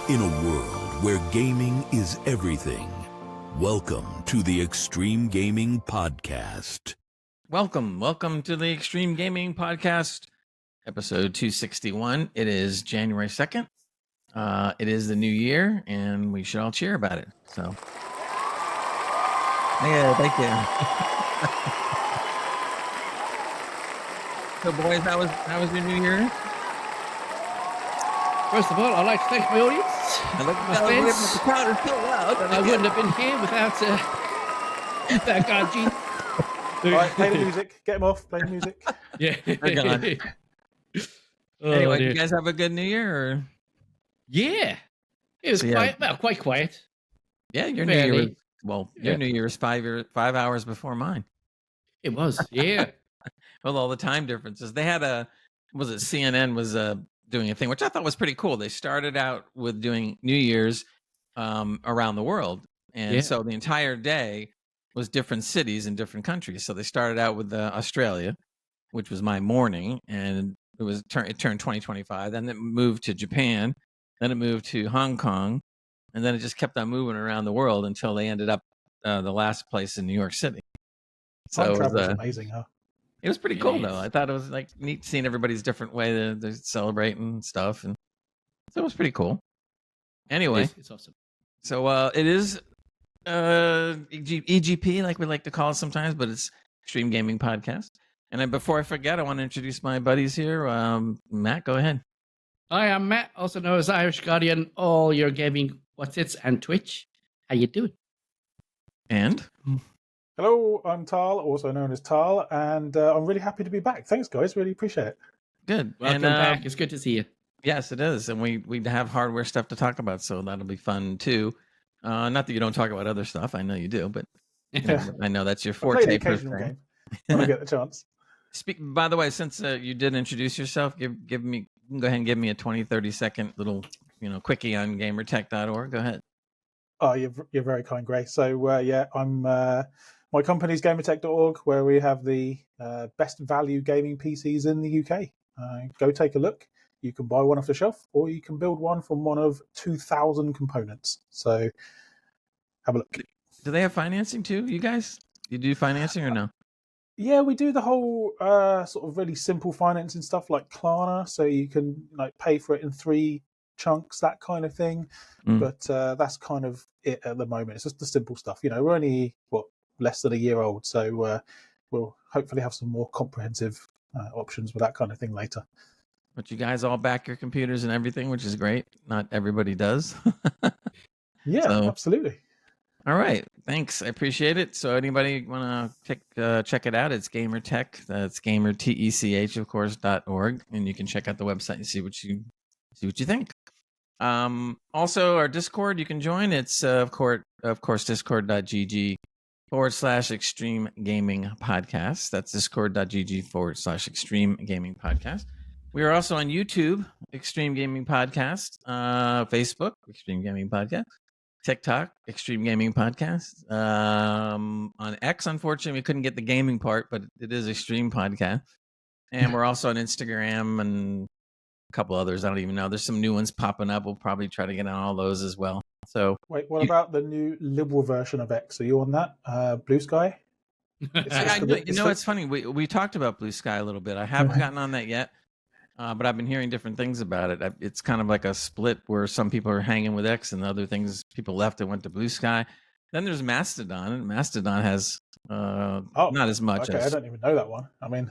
In a world where gaming is everything, welcome to the Extreme Gaming Podcast. Welcome to the Extreme Gaming Podcast, episode 261. It is January 2nd. It is the new year, and we should all cheer about it. So, yeah, thank you. So, boys, how was your new year? First of all, I'd like to thank my audience. I look my friends. The crowd is so loud. I wouldn't have been here without that God gene. All right, play the music. Get him off. Play the music. Yeah. They're gone. Anyway, you guys have a good new year? Or? Yeah. It was quiet. Well, quite quiet. Yeah, your new year was, your new year is 5 hours before mine. It was, yeah. With all the time differences. They had CNN was doing a thing, which I thought was pretty cool. They started out with doing New Year's around the world. And so the entire day was different cities in different countries. So they started out with Australia, which was my morning, and it turned 2025. Then it moved to Japan, then it moved to Hong Kong, and then it just kept on moving around the world until they ended up the last place in New York City. So it was amazing, huh? It was pretty cool, though. I thought it was like neat seeing everybody's different way to celebrate and stuff, and so it was pretty cool. Anyway, it's awesome. So it is EGP, like we like to call it sometimes, but it's Extreme Gaming Podcast. And then before I forget, I want to introduce my buddies here. Matt, go ahead. Hi, I'm Matt, also known as Irish Guardian, all your gaming what's it's and Twitch. How you doing? And hello, I'm Tal, also known as Tal, and I'm really happy to be back. Thanks, guys. Really appreciate it. Good. Welcome back. It's good to see you. Yes, it is. And we have hardware stuff to talk about, so that'll be fun, too. Not that you don't talk about other stuff. I know you do, but I know that's your forte. Play the occasional game when I get the chance. By the way, since you did introduce yourself, go ahead and give me a 20-30 second little quickie on gamertech.org. Go ahead. Oh, you're very kind, Grace. So I'm my company's gamertech.org, where we have the best value gaming PCs in the UK. Go take a look. You can buy one off the shelf, or you can build one from one of 2,000 components. So have a look. Do they have financing too, you guys? You do financing or no? Yeah, we do the whole sort of really simple financing stuff like Klarna, so you can pay for it in 3 chunks, that kind of thing. But that's kind of it at the moment. It's just the simple stuff. We're only less than a year old, so we'll hopefully have some more comprehensive options with that kind of thing later. But you guys all back your computers and everything, which is great. Not everybody does. Yeah, absolutely. All right, thanks. I appreciate it. So anybody want to check it out? It's GamerTech. That's GamerTech, of course, .org, and you can check out the website and see what you think. Also, our Discord you can join. It's of course discord.gg/Extreme Gaming Podcast. That's discord.gg/Extreme Gaming Podcast. We are also on YouTube, Extreme Gaming Podcast, Facebook, Extreme Gaming Podcast, TikTok, Extreme Gaming Podcast. On X, unfortunately, we couldn't get the gaming part, but it is Extreme Podcast. And we're also on Instagram and a couple others. I don't even know. There's some new ones popping up. We'll probably try to get on all those as well. So, wait, what about the new liberal version of X? Are you on that? Blue Sky? It's funny. We talked about Blue Sky a little bit. I haven't gotten on that yet. But I've been hearing different things about it. It's kind of like a split where some people are hanging with X and other things, people left and went to Blue Sky. Then there's Mastodon, and Mastodon has not as much. Okay, I don't even know that one. I mean,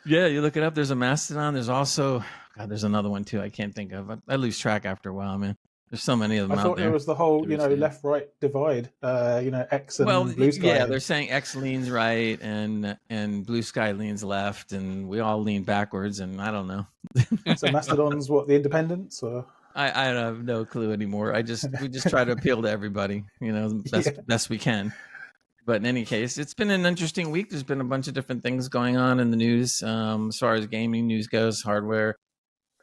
yeah, you look it up. There's a Mastodon. There's also, there's another one too. I can't think of. I lose track after a while, man. There's so many of them out there. I thought it was the whole, left-right divide. X and Blue Sky. Yeah, they're saying X leans right and Blue Sky leans left, and we all lean backwards, and I don't know. So Mastodon's the Independents, or? I have no clue anymore. We just try to appeal to everybody, best we can. But in any case, it's been an interesting week. There's been a bunch of different things going on in the news, as far as gaming news goes, hardware,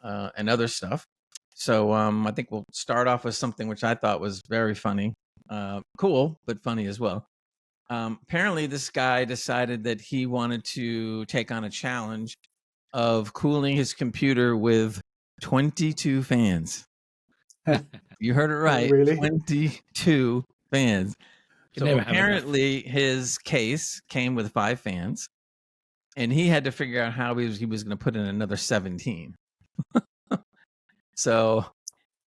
and other stuff. So I think we'll start off with something which I thought was very funny, cool, but funny as well. Apparently, this guy decided that he wanted to take on a challenge of cooling his computer with 22 fans. You heard it right. really? 22 fans. Can So never have enough. apparently his case came with 5 fans, and he had to figure out how he was going to put in another 17. So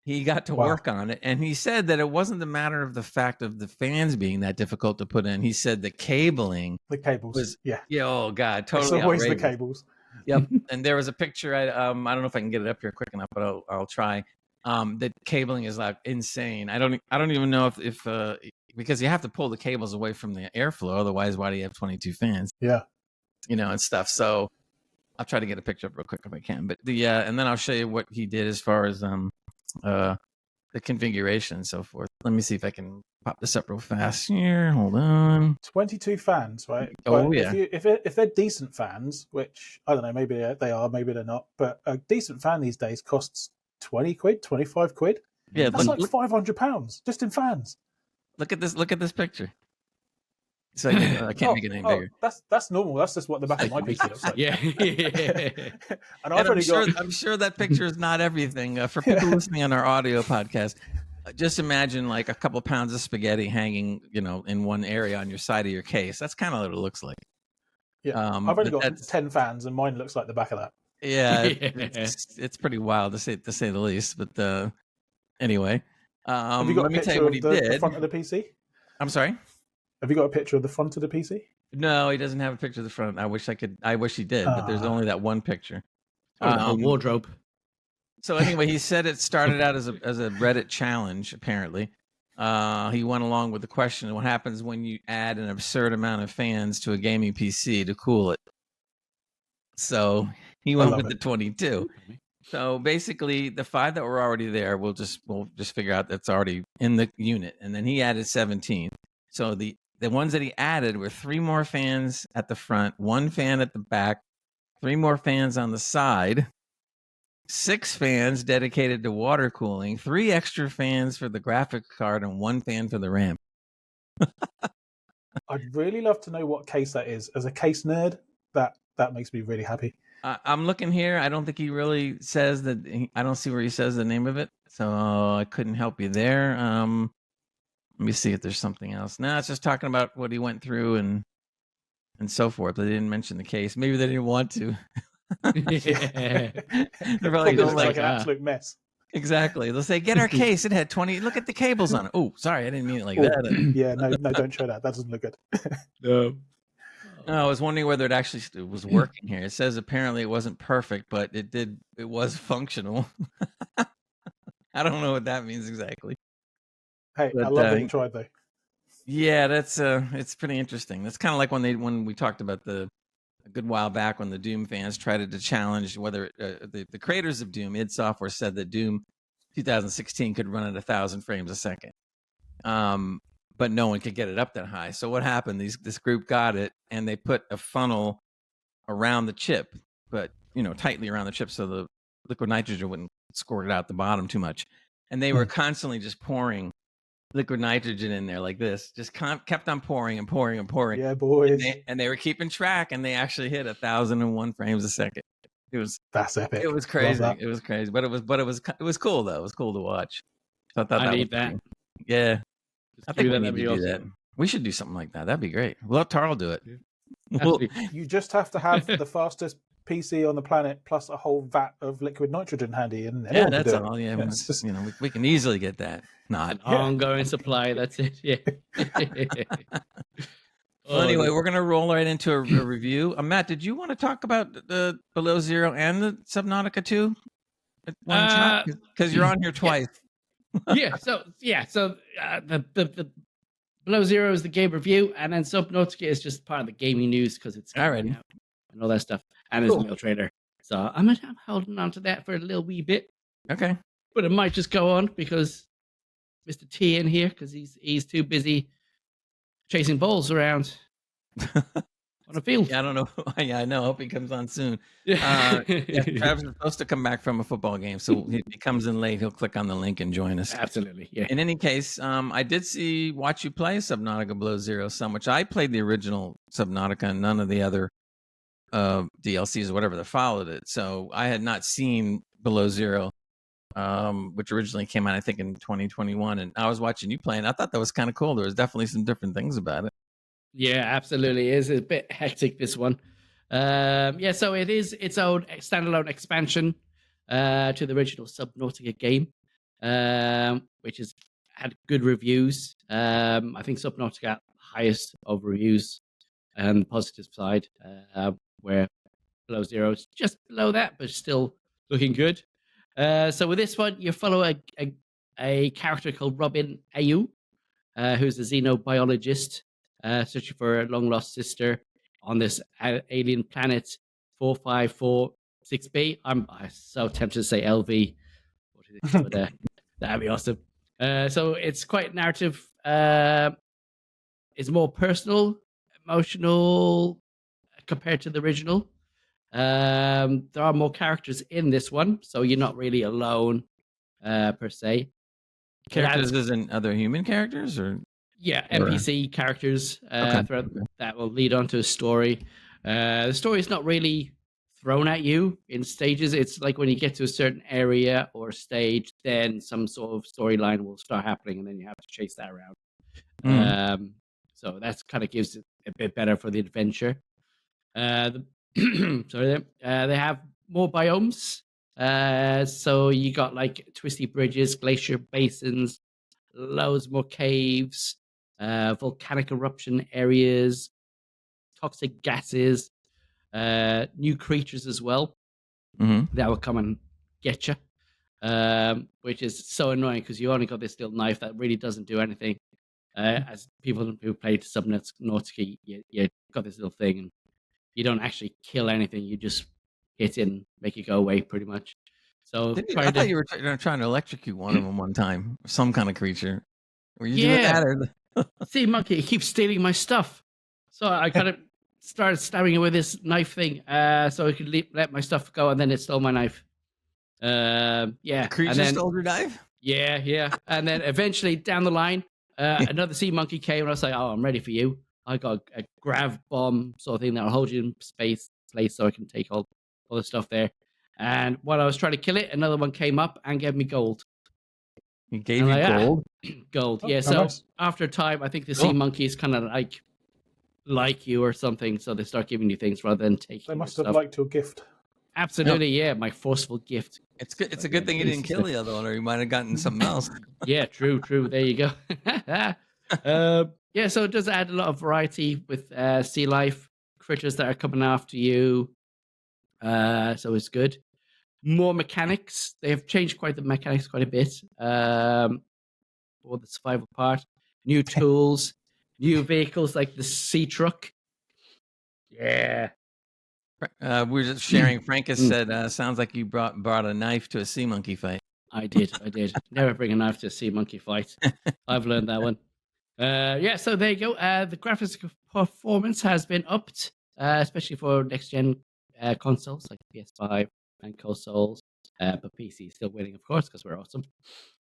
he got to work on it, and he said that it wasn't the matter of the fact of the fans being that difficult to put in. He said the cabling, The cables, was yeah. oh god, It's totally always outrageous. the cables. Yep. And there was a picture. I don't know if I can get it up here quick enough, but I'll try. The cabling is like insane. I don't even know if because you have to pull the cables away from the airflow, otherwise why do you have 22 fans? Yeah. And stuff. So I'll try to get a picture up real quick if I can. But and then I'll show you what he did as far as the configuration and so forth. Let me see if I can pop this up real fast here. Hold on. 22 fans, right? Oh, but yeah. If they're decent fans, which I don't know, maybe they are, maybe they're not, but a decent fan these days costs 20 quid, 25 quid. Yeah, That's like £500 just in fans. Look at this picture. So I can't make it any bigger. That's normal. That's just what the back of my PC looks like. Yeah. And I've only got. I'm sure that picture is not everything. For people listening on our audio podcast, just imagine like a couple pounds of spaghetti hanging, in one area on your side of your case. That's kind of what it looks like. Yeah, I've only got 10 fans, and mine looks like the back of that. Yeah, it's pretty wild to say the least. But anyway, Have you got let me tell you what he did. The front of the PC? I'm sorry. Have you got a picture of the front of the PC? No, he doesn't have a picture of the front. I wish he did, but there's only that one picture. A wardrobe. So anyway, he said it started out as a Reddit challenge. Apparently, he went along with the question: what happens when you add an absurd amount of fans to a gaming PC to cool it? So he went with the 22. So basically, the 5 that were already there, we'll just figure out that's already in the unit, and then he added 17. So the ones that he added were 3 more fans at the front, 1 fan at the back, 3 more fans on the side, 6 fans dedicated to water cooling, 3 extra fans for the graphics card, and 1 fan for the RAM. I'd really love to know what case that is. As a case nerd, that makes me really happy. I'm looking here. I don't think he really says that. I don't see where he says the name of it, so I couldn't help you there. Let me see if there's something else. No, it's just talking about what he went through and so forth. They didn't mention the case. Maybe they didn't want to. They're probably like an absolute mess. Exactly. They'll say, "Get our case. It had 20. Look at the cables on it." Oh, sorry, I didn't mean it like that. Yeah, no, don't show that. That doesn't look good. No. I was wondering whether it actually was working here. It says apparently it wasn't perfect, but it was functional. I don't know what that means exactly. Hey, I love that you tried though. Yeah, that's it's pretty interesting. That's kind of like when we talked about a good while back when the Doom fans tried to challenge whether the creators of Doom, id Software, said that Doom 2016 could run at 1,000 frames a second. But no one could get it up that high. So what happened? This group got it, and they put a funnel around the chip, but tightly around the chip, so the liquid nitrogen wouldn't squirt it out the bottom too much. And they were constantly just pouring liquid nitrogen in there like this, just kept on pouring and pouring and pouring. Yeah, boys. And they were keeping track, and they actually hit 1,001 frames a second. That's epic. It was crazy. It was crazy, but it was cool though. It was cool to watch. So I thought I need that. Cool. Yeah. I think we need to do awesome. that. We should do something like that. That'd be great. We'll let Tarl do it. You just have to have the fastest PC on the planet plus a whole vat of liquid nitrogen handy, and yeah, that's all. Yeah, just, we can easily get that. Not ongoing supply. That's it. Yeah. Well, anyway, we're gonna roll right into a review. Matt, did you want to talk about the Below Zero and the Subnautica 2? Because you're on here twice. So the Below Zero is the game review, and then Subnautica is just part of the gaming news because it's already and all that stuff, and it's a little trailer. So I'm holding on to that for a little wee bit. Okay, but it might just go on because Mr. T in here because he's too busy chasing balls around on a field. Yeah, I don't know. Yeah, I know. I hope he comes on soon. Travis is supposed to come back from a football game, so if he comes in late, he'll click on the link and join us. Absolutely. Yeah. In any case, I did watch you play Subnautica Below Zero some, which I played the original Subnautica and none of the other DLCs or whatever that followed it. So I had not seen Below Zero which originally came out, I think, in 2021. And I was watching you play, and I thought that was kind of cool. There was definitely some different things about it. Yeah, absolutely. It is a bit hectic, this one. Yeah, so it is its own standalone expansion to the original Subnautica game, which has had good reviews. I think Subnautica got highest of reviews on the positive side, where Below Zero is just below that, but still looking good. So with this one, you follow a character called Robin Ayu, who's a xenobiologist searching for a long lost sister on this alien planet 4546b. I'm so tempted to say LV, but that'd be awesome. So it's quite narrative. It's more personal, emotional compared to the original. There are more characters in this one, so you're not really alone per se. Characters isn't other human characters, or yeah, NPC characters that will lead on to a story. The story is not really thrown at you in stages. It's like when you get to a certain area or stage, then some sort of storyline will start happening, and then you have to chase that around. So that's kind of gives it a bit better for the adventure. Sorry, they have more biomes. So you got like twisty bridges, glacier basins, loads more caves, volcanic eruption areas, toxic gases, new creatures as well that will come and get you, which is so annoying because you only got this little knife that really doesn't do anything. As people who played Subnautica, you got this little thing and you don't actually kill anything. You just hit it and make it go away pretty much. So I thought you were trying to electrocute one of them one time, some kind of creature. Were you doing that? Or... See, monkey, he keeps stealing my stuff. So I kind of started stabbing it with this knife thing, so I could let my stuff go, and then it stole my knife. Yeah, the creature stole your knife. Yeah, and then eventually down the line, another sea monkey came, and I was like, "Oh, I'm ready for you." I got a grav bomb sort of thing that'll hold you in place so I can take all the stuff there. And while I was trying to kill it, another one came up and gave me gold. He gave you gold? Gold, yeah. Oh, So nice. after a time, I think the sea monkeys kind of like you or something, so they start giving you things rather than taking. They must have stuff. Liked your gift. Absolutely, yeah. My forcewful gift. It's good. It's a good thing you didn't kill the other one, or you might have gotten something else. Yeah, true. There you go. Yeah, so it does add a lot of variety with sea life critters that are coming after you. So it's good. More mechanics. They have changed the mechanics quite a bit. For the survival part. New tools, new vehicles like the sea truck. Yeah. We were just sharing. Frankus said, "Sounds like you brought a knife to a sea monkey fight." I did. Never bring a knife to a sea monkey fight. I've learned that one. Yeah, so there you go. The graphics performance has been upped, especially for next gen consoles like PS5 and consoles. But PC is still winning, of course, because we're awesome.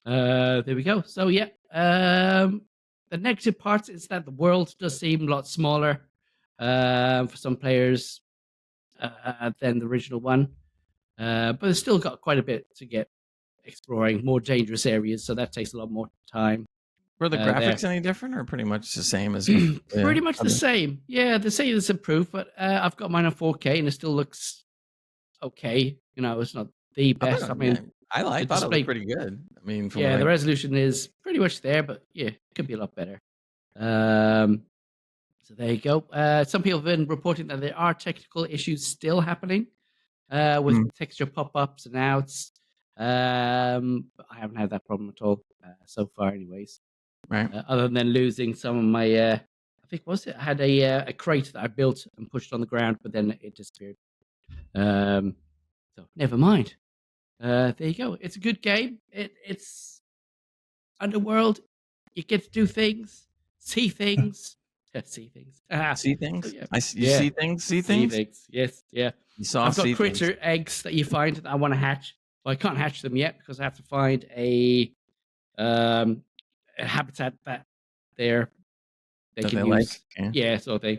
There we go. So yeah, the negative part is that the world does seem a lot smaller for some players than the original one, but it's still got quite a bit to get exploring, more dangerous areas, so that takes a lot more time. Were the graphics any different, or pretty much the same as? Pretty much the same. Yeah, they say it's improved, but I've got mine on 4K and it still looks okay. You know, it's not the best. I mean, I thought it was pretty good. I mean, the resolution is pretty much there, but yeah, it could be a lot better. So there you go. Some people have been reporting that there are technical issues still happening with texture pop-ups and outs. But I haven't had that problem at all so far, anyways. Right. Other than losing some of my, I think I had a crate that I built and pushed on the ground, but then it disappeared. So never mind. There you go. It's a good game. It's underworld. You get to do things, see things. See things. See things. Yeah. See things. See things. Yes. Yeah. I've got critter eggs that you find that I want to hatch. Well, I can't hatch them yet because I have to find a habitat that they can use. Like. Yeah, sort of thing.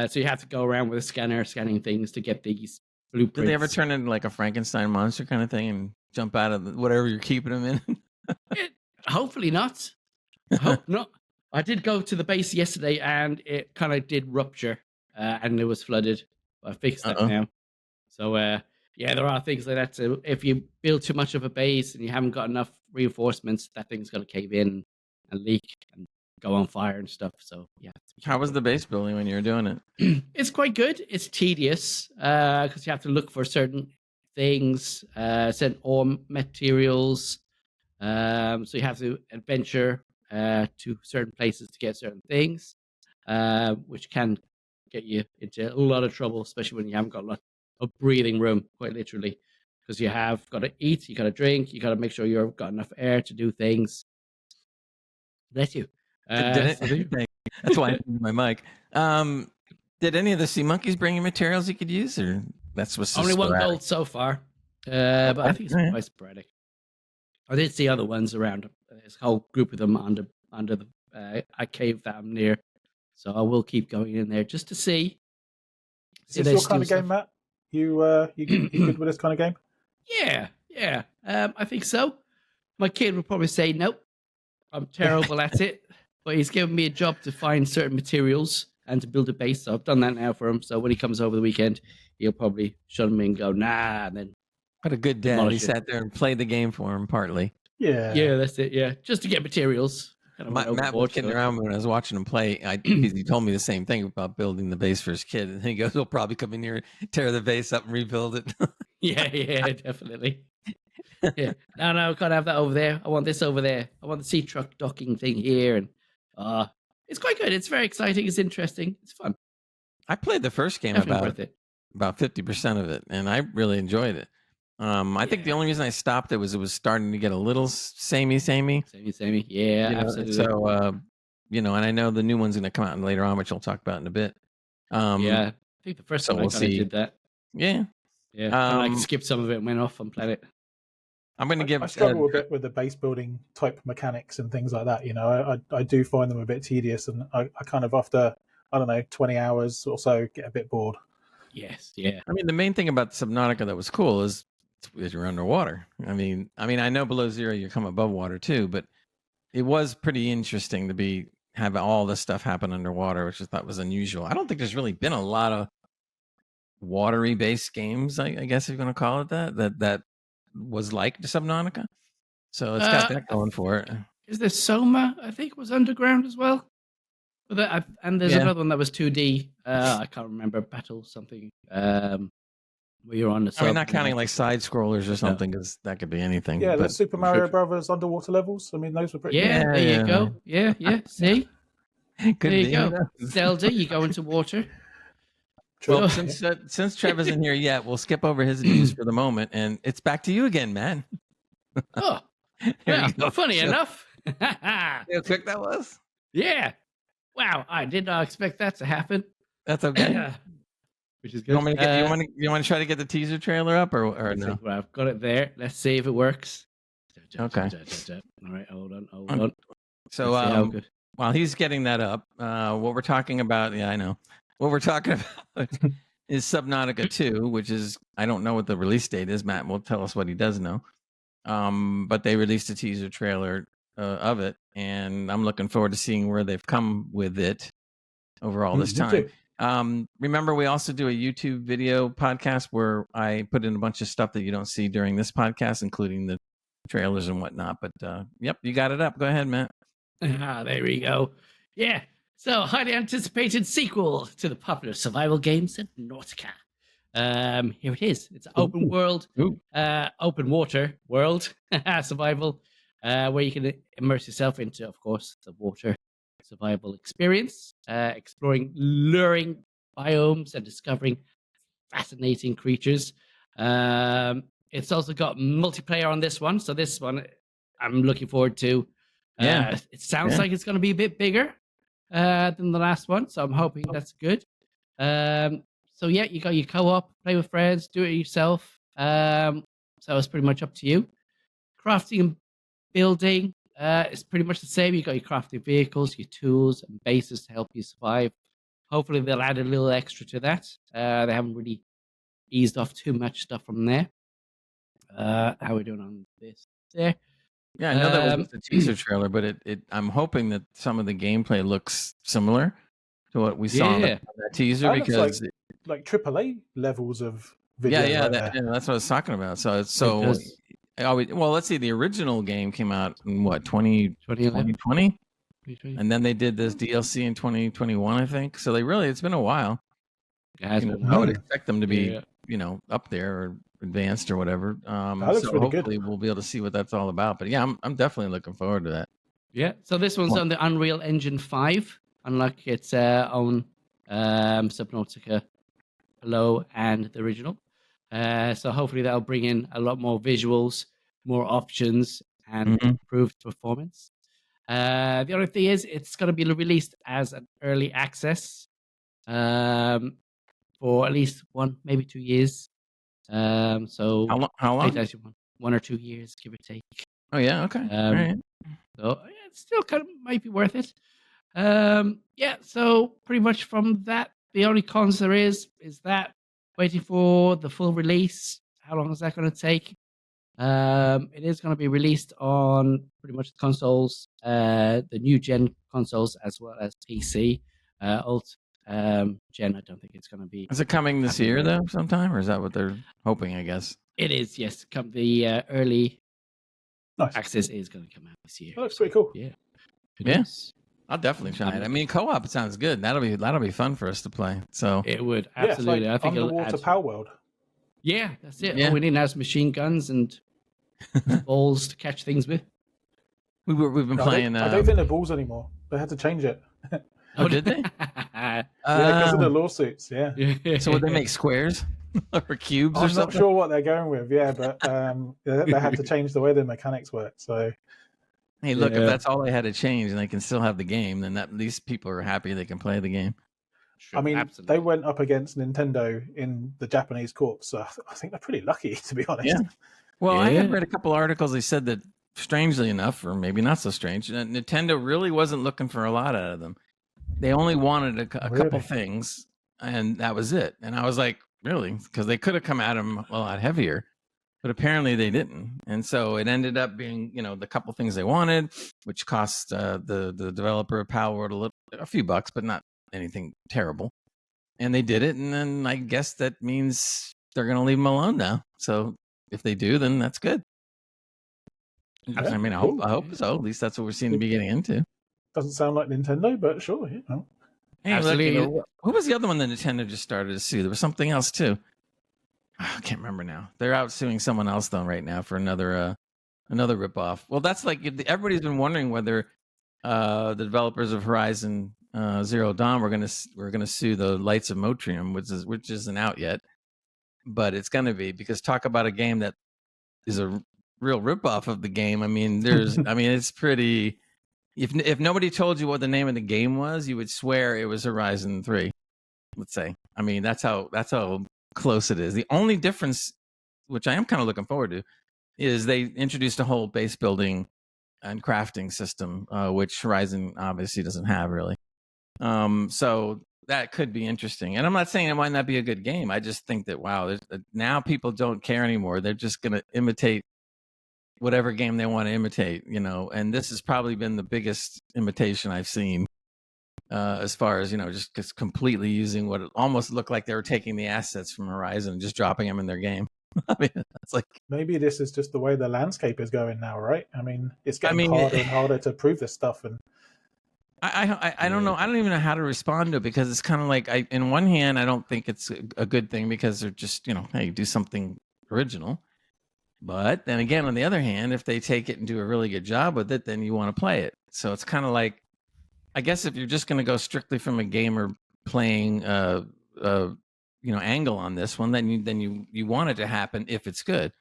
So you have to go around with a scanner scanning things to get these blueprints. Did they ever turn into like a Frankenstein monster kind of thing and jump out of whatever you're keeping them in? Hopefully not. I hope not. I did go to the base yesterday and it kind of did rupture and it was flooded. I fixed that now. So, yeah, there are things like that. So if you build too much of a base and you haven't got enough reinforcements, that thing's going to cave in and leak and go on fire and stuff. So, yeah. How was the base building when you were doing it? It's quite good. It's tedious because you have to look for certain things, certain ore materials. So you have to adventure to certain places to get certain things, which can get you into a lot of trouble, especially when you haven't got a lot of breathing room, quite literally, because you have got to eat, you got to drink, you got to make sure you've got enough air to do things. Bless you. That's why I my mic. Did any of the sea monkeys bring you materials you could use, or that's what's only one gold so far? But I think it's quite sporadic. I did see other ones around. There's a whole group of them under the a cave that I'm near, so I will keep going in there just to see. Is this your kind of game, Matt? You good with this kind of game? Yeah. I think so. My kid would probably say nope. I'm terrible at it, but he's given me a job to find certain materials and to build a base. So I've done that now for him. So when he comes over the weekend, he'll probably shut me and go nah, and then. What a good dad. He sat there and played the game for him, partly. Yeah, that's it. Yeah, just to get materials. Matt was kidding around when I was watching him play. He told me the same thing about building the base for his kid. And he goes, we'll probably come in here, tear the base up and rebuild it. yeah, definitely. Yeah. No, can't have that over there. I want this over there. I want the sea truck docking thing here. And it's quite good. It's very exciting. It's interesting. It's fun. I played the first game about 50% of it, and I really enjoyed it. I think the only reason I stopped it was starting to get a little samey. Yeah, absolutely. So, and I know the new one's going to come out later on, which I'll talk about in a bit. Yeah, I think the first one I kind of did that. Yeah. I skipped some of it and went off and played it. I'm going to give. I struggle a bit with the base building type mechanics and things like that. I do find them a bit tedious, and I kind of after 20 hours or so get a bit bored. Yes, yeah. I mean, the main thing about Subnautica that was cool is you're underwater. I mean, I know below zero you come above water too, but it was pretty interesting to have all this stuff happen underwater, which I thought was unusual. I don't think there's really been a lot of watery based games, I guess if you're going to call it that was like Subnautica. So it's got that going for it. Is there Soma? I think was underground as well. And there's another one that was 2D. I can't remember, Battle something. Where you're on the. I mean, not counting like side scrollers or something, because that could be anything. Yeah, the Super Mario Brothers underwater levels. I mean, those were pretty. Yeah, there you go. Yeah. See, there you go. Zelda, you go into water. Well, since Trevor's in here yet, we'll skip over his news for the moment, and it's back to you again, man. Oh, funny enough. See how quick that was? Yeah. Wow, I did not expect that to happen. That's okay. Which is good. You want to try to get the teaser trailer up or no? Well, I've got it there. Let's see if it works. Okay. All right, hold on. So while he's getting that up, what we're talking about, I know. What we're talking about is Subnautica 2, which is, I don't know what the release date is. Matt will tell us what he does know. But they released a teaser trailer of it, and I'm looking forward to seeing where they've come with it over all this time. Remember, we also do a YouTube video podcast where I put in a bunch of stuff that you don't see during this podcast, including the trailers and whatnot. But yep, you got it up. Go ahead, Matt. There we go. Yeah. So, highly anticipated sequel to the popular survival game Subnautica. Here it is. It's an open world, open water world survival, where you can immerse yourself into, of course, the water survival experience, exploring luring biomes and discovering fascinating creatures. It's also got multiplayer on this one, so this one I'm looking forward to. It sounds like it's going to be a bit bigger than the last one, so I'm hoping that's good. So yeah, you got your co-op, play with friends, do it yourself. So it's pretty much up to you. Crafting and building is pretty much the same. You got your crafting vehicles, your tools, and bases to help you survive. Hopefully they'll add a little extra to that. They haven't really eased off too much stuff from there. How are we doing on this? There. Yeah, I know that was just a teaser trailer, but I'm hoping that some of the gameplay looks similar to what we saw in that teaser, That because looks like AAA levels of video. yeah, that's what I was talking about. So it's so. Well, let's see. The original game came out in what 2020, and then they did this DLC in 2021, I think. So it's been a while. I would expect them to be up there or advanced or whatever. So really hopefully good. we'll be able to see what that's all about. But yeah, I'm definitely looking forward to that. Yeah. So this one's on the Unreal Engine 5, unlike its own Subnautica Below and the original. So hopefully that'll bring in a lot more visuals, more options, and improved performance. The other thing is it's going to be released as an early access for at least 1, maybe 2 years. So how long? 1 or 2 years, give or take. Oh yeah, okay. All right. So it still kind of might be worth it. Yeah. So pretty much from that, the only cons there is that waiting for the full release. How long is that going to take? It is going to be released on pretty much the consoles, the new gen consoles, as well as PC. Old gen, I don't think it's going to be. Is it coming this year though, sometime, or is that what they're hoping? I guess it is. Yes, the early access is going to come out this year. That looks pretty cool. Yeah. Yes. I'll definitely try it. I mean, co-op sounds good. That'll be fun for us to play. So it would absolutely. I think underwater Power World. Yeah, that's it. Yeah. All we need now is machine guns and balls to catch things with. We've been playing. I don't think they're balls anymore. They had to change it. Oh, did they? Yeah, because of the lawsuits. Yeah. So would they make squares or cubes or something? I'm not sure what they're going with. Yeah, but they had to change the way the mechanics work. So. Hey, look, if that's all they had to change and they can still have the game, then these people are happy they can play the game. Sure, I mean, they went up against Nintendo in the Japanese courts, so I think they're pretty lucky, to be honest. Yeah. Well, I had read a couple articles. They said that, strangely enough, or maybe not so strange, Nintendo really wasn't looking for a lot out of them. They only wanted a couple things, and that was it. And I was like, really? Because they could have come at them a lot heavier. But apparently they didn't, and so it ended up being, the couple things they wanted, which cost the developer of Power World a few bucks, but not anything terrible. And they did it, and then I guess that means they're going to leave them alone now. So if they do, then that's good. Yeah, I mean, I hope so. At least that's what we're seeing to be getting into. Doesn't sound like Nintendo, but sure. Hey, absolutely. What was the other one that Nintendo just started to sue? There was something else too. I can't remember now. They're out suing someone else though right now for another ripoff. Well, that's like everybody's been wondering whether the developers of Horizon Zero Dawn were gonna sue the Lights of Motrium, which isn't out yet, but it's gonna be, because talk about a game that is a real ripoff of the game. I mean, it's pretty. If nobody told you what the name of the game was, you would swear it was Horizon 3. Let's say. I mean, that's how close it is. The only difference, which I am kind of looking forward to, is they introduced a whole base building and crafting system, which Horizon obviously doesn't have really. So that could be interesting. And I'm not saying it might not be a good game. I just think that now people don't care anymore. They're just going to imitate whatever game they want to imitate, And this has probably been the biggest imitation I've seen. As far as, just completely using what it almost looked like they were taking the assets from Horizon and just dropping them in their game. I mean, it's like, maybe this is just the way the landscape is going now, right? I mean, it's getting harder and harder to prove this stuff. And I don't know. I don't even know how to respond to it, because it's kind of like, in one hand, I don't think it's a good thing, because they're just, hey, do something original. But then again, on the other hand, if they take it and do a really good job with it, then you want to play it. So it's kind of like, I guess if you're just going to go strictly from a gamer playing, angle on this one, then you want it to happen if it's good.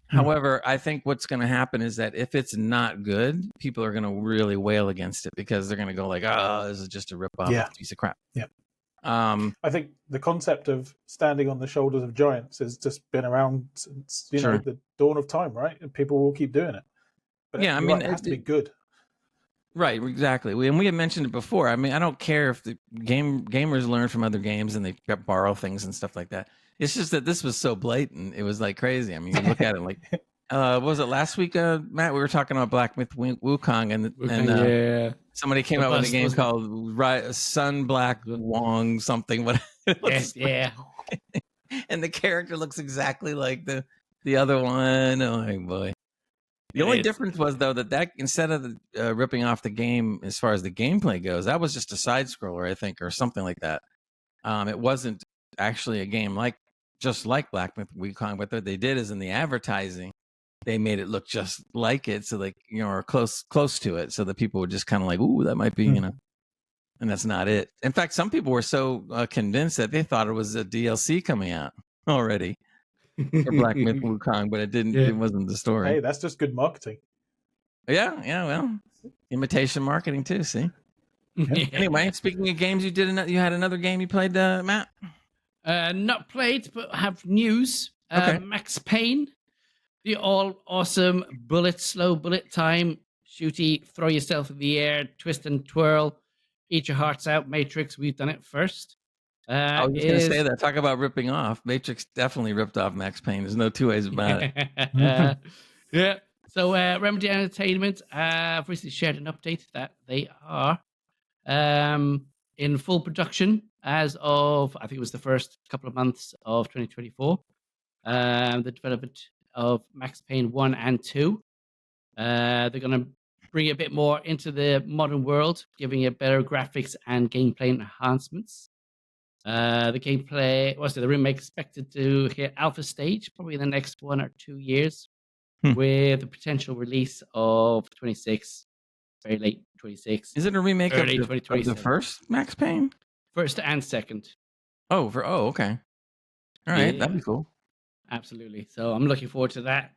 However, I think what's going to happen is that if it's not good, people are going to really wail against it, because they're going to go like, "Oh, this is just a rip-off piece of crap." Yeah. I think the concept of standing on the shoulders of giants has just been around since the dawn of time, right? And people will keep doing it. But yeah, I mean, it has to be good. Right, exactly. And we had mentioned it before. I mean, I don't care if the gamers learn from other games and they borrow things and stuff like that. It's just that this was so blatant. It was like crazy. I mean, you look at it like, what was it last week, Matt? We were talking about Black Myth Wukong, and somebody came out with a game called Sun Black Wong something. What? Yes, yeah. And the character looks exactly like the other one. Oh my boy. The only difference was though that instead of ripping off the game as far as the gameplay goes, that was just a side scroller, I think, or something like that. It wasn't actually a game just like Black Myth Wukong, but what they did is in the advertising, they made it look just like it, so like or close to it, so that people would just kind of like, ooh, that might be, and that's not it. In fact, some people were so convinced that they thought it was a DLC coming out already for Black Myth Wukong, but it didn't. It wasn't the story. Hey, that's just good marketing. Yeah. Well, imitation marketing too. See. Anyway, speaking of games, you had another game you played, Matt? Not played, but have news. Okay. Max Payne, the all awesome slow bullet time, shooty, throw yourself in the air, twist and twirl, eat your hearts out. Matrix, we've done it first. I was just going to say that. Talk about ripping off. Matrix definitely ripped off Max Payne. There's no two ways about it. Yeah. So Remedy Entertainment have recently shared an update that they are in full production as of, I think it was the first couple of months of 2024. The development of Max Payne 1 and 2. They're going to bring it a bit more into the modern world, giving it better graphics and gameplay enhancements. The gameplay, the remake expected to hit alpha stage probably in the next 1 or 2 years, with the potential release of 26, very late 26. Is it a remake of the first Max Payne? First and second. Okay. All right, that'd be cool. Absolutely. So I'm looking forward to that.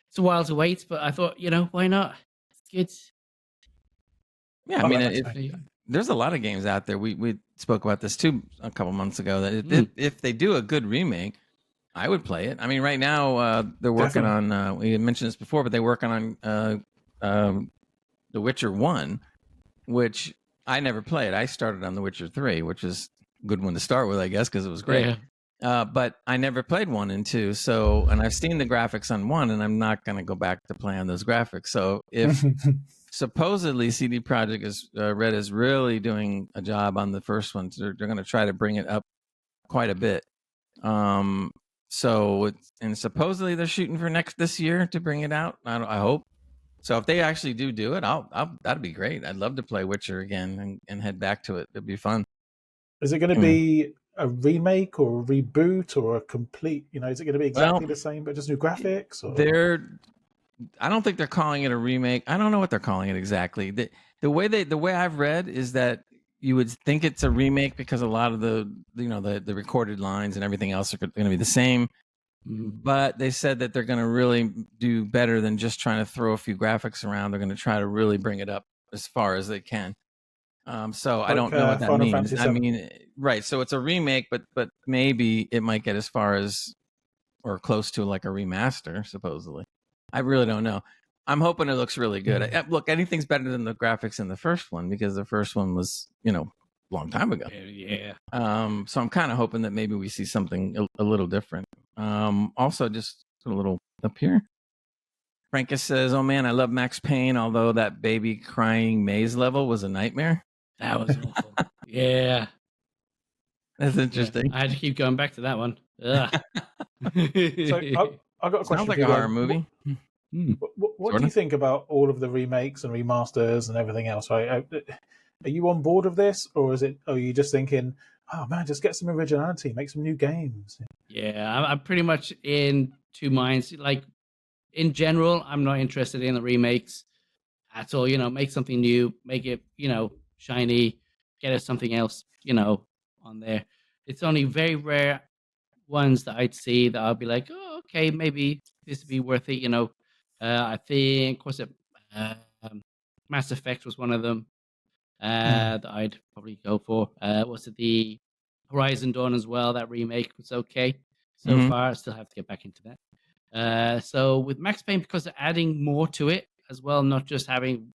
It's a while to wait, but I thought, why not? It's good. Yeah, I mean, there's a lot of games out there. We spoke about this too a couple months ago. That if they do a good remake, I would play it. I mean, right now they're working on. We had mentioned this before, but they're working on The Witcher 1, which I never played. I started on The Witcher 3, which is a good one to start with, I guess, because it was great. Yeah. But I never played 1 and 2. So, and I've seen the graphics on 1, and I'm not going to go back to play on those graphics. So if supposedly CD Projekt Red is really doing a job on the first one, they're going to try to bring it up quite a bit. So supposedly they're shooting for this year to bring it out. I hope. So if they actually do it, that'd be great. I'd love to play Witcher again and head back to it. It'd be fun. Is it going to be a remake or a reboot or a complete? Is it going to be exactly the same but just new graphics? Or? I don't think they're calling it a remake. I don't know what they're calling it exactly. The way I've read is that you would think it's a remake because a lot of the recorded lines and everything else are going to be the same. But they said that they're going to really do better than just trying to throw a few graphics around. They're going to try to really bring it up as far as they can. So I don't know what that means. I mean, right. So it's a remake, but maybe it might get as far as or close to like a remaster, supposedly. I really don't know. I'm hoping it looks really good. Look, anything's better than the graphics in the first one because the first one was, a long time ago. Yeah. So I'm kind of hoping that maybe we see something a little different. Also, just a little up here. Frankus says, "Oh man, I love Max Payne. Although that baby crying maze level was a nightmare." That was awful. Yeah, that's interesting. I had to keep going back to that one. So I got a question. Sounds like a horror movie. What do you think about all of the remakes and remasters and everything else? Right? Are you on board of this, or are you just thinking, "Oh man, just get some originality, make some new games"? Yeah, I'm pretty much in two minds. Like in general, I'm not interested in the remakes at all. Make something new, make it shiny, get us something else on there. It's only very rare ones that I'd see that I'll be like, oh, okay, maybe this would be worth it. I think Mass Effect was one of them that I'd probably go for. Was it the Horizon Dawn as well? That remake was okay so far. I still have to get back into that. So with Max Payne, because they're adding more to it as well, not just having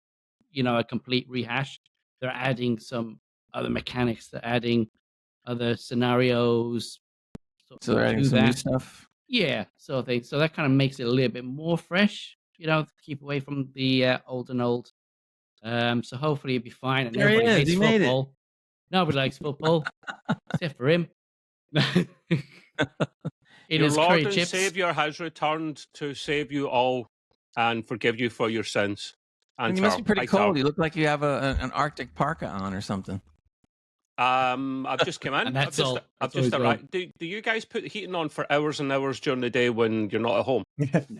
a complete rehash, they're adding some other mechanics. They're adding other scenarios, So they're adding some new stuff. Yeah, so that kind of makes it a little bit more fresh, to keep away from the old and old. So hopefully it'll be fine. And There he everybody is. hates He made it. football. Nobody likes football, except for him. Your Lord and Savior has returned to save you all and forgive you for your sins. And you must be pretty cold. You look like you have an Arctic parka on or something. I've just come in. And that's all. I've just arrived. Do you guys put the heating on for hours and hours during the day when you're not at home?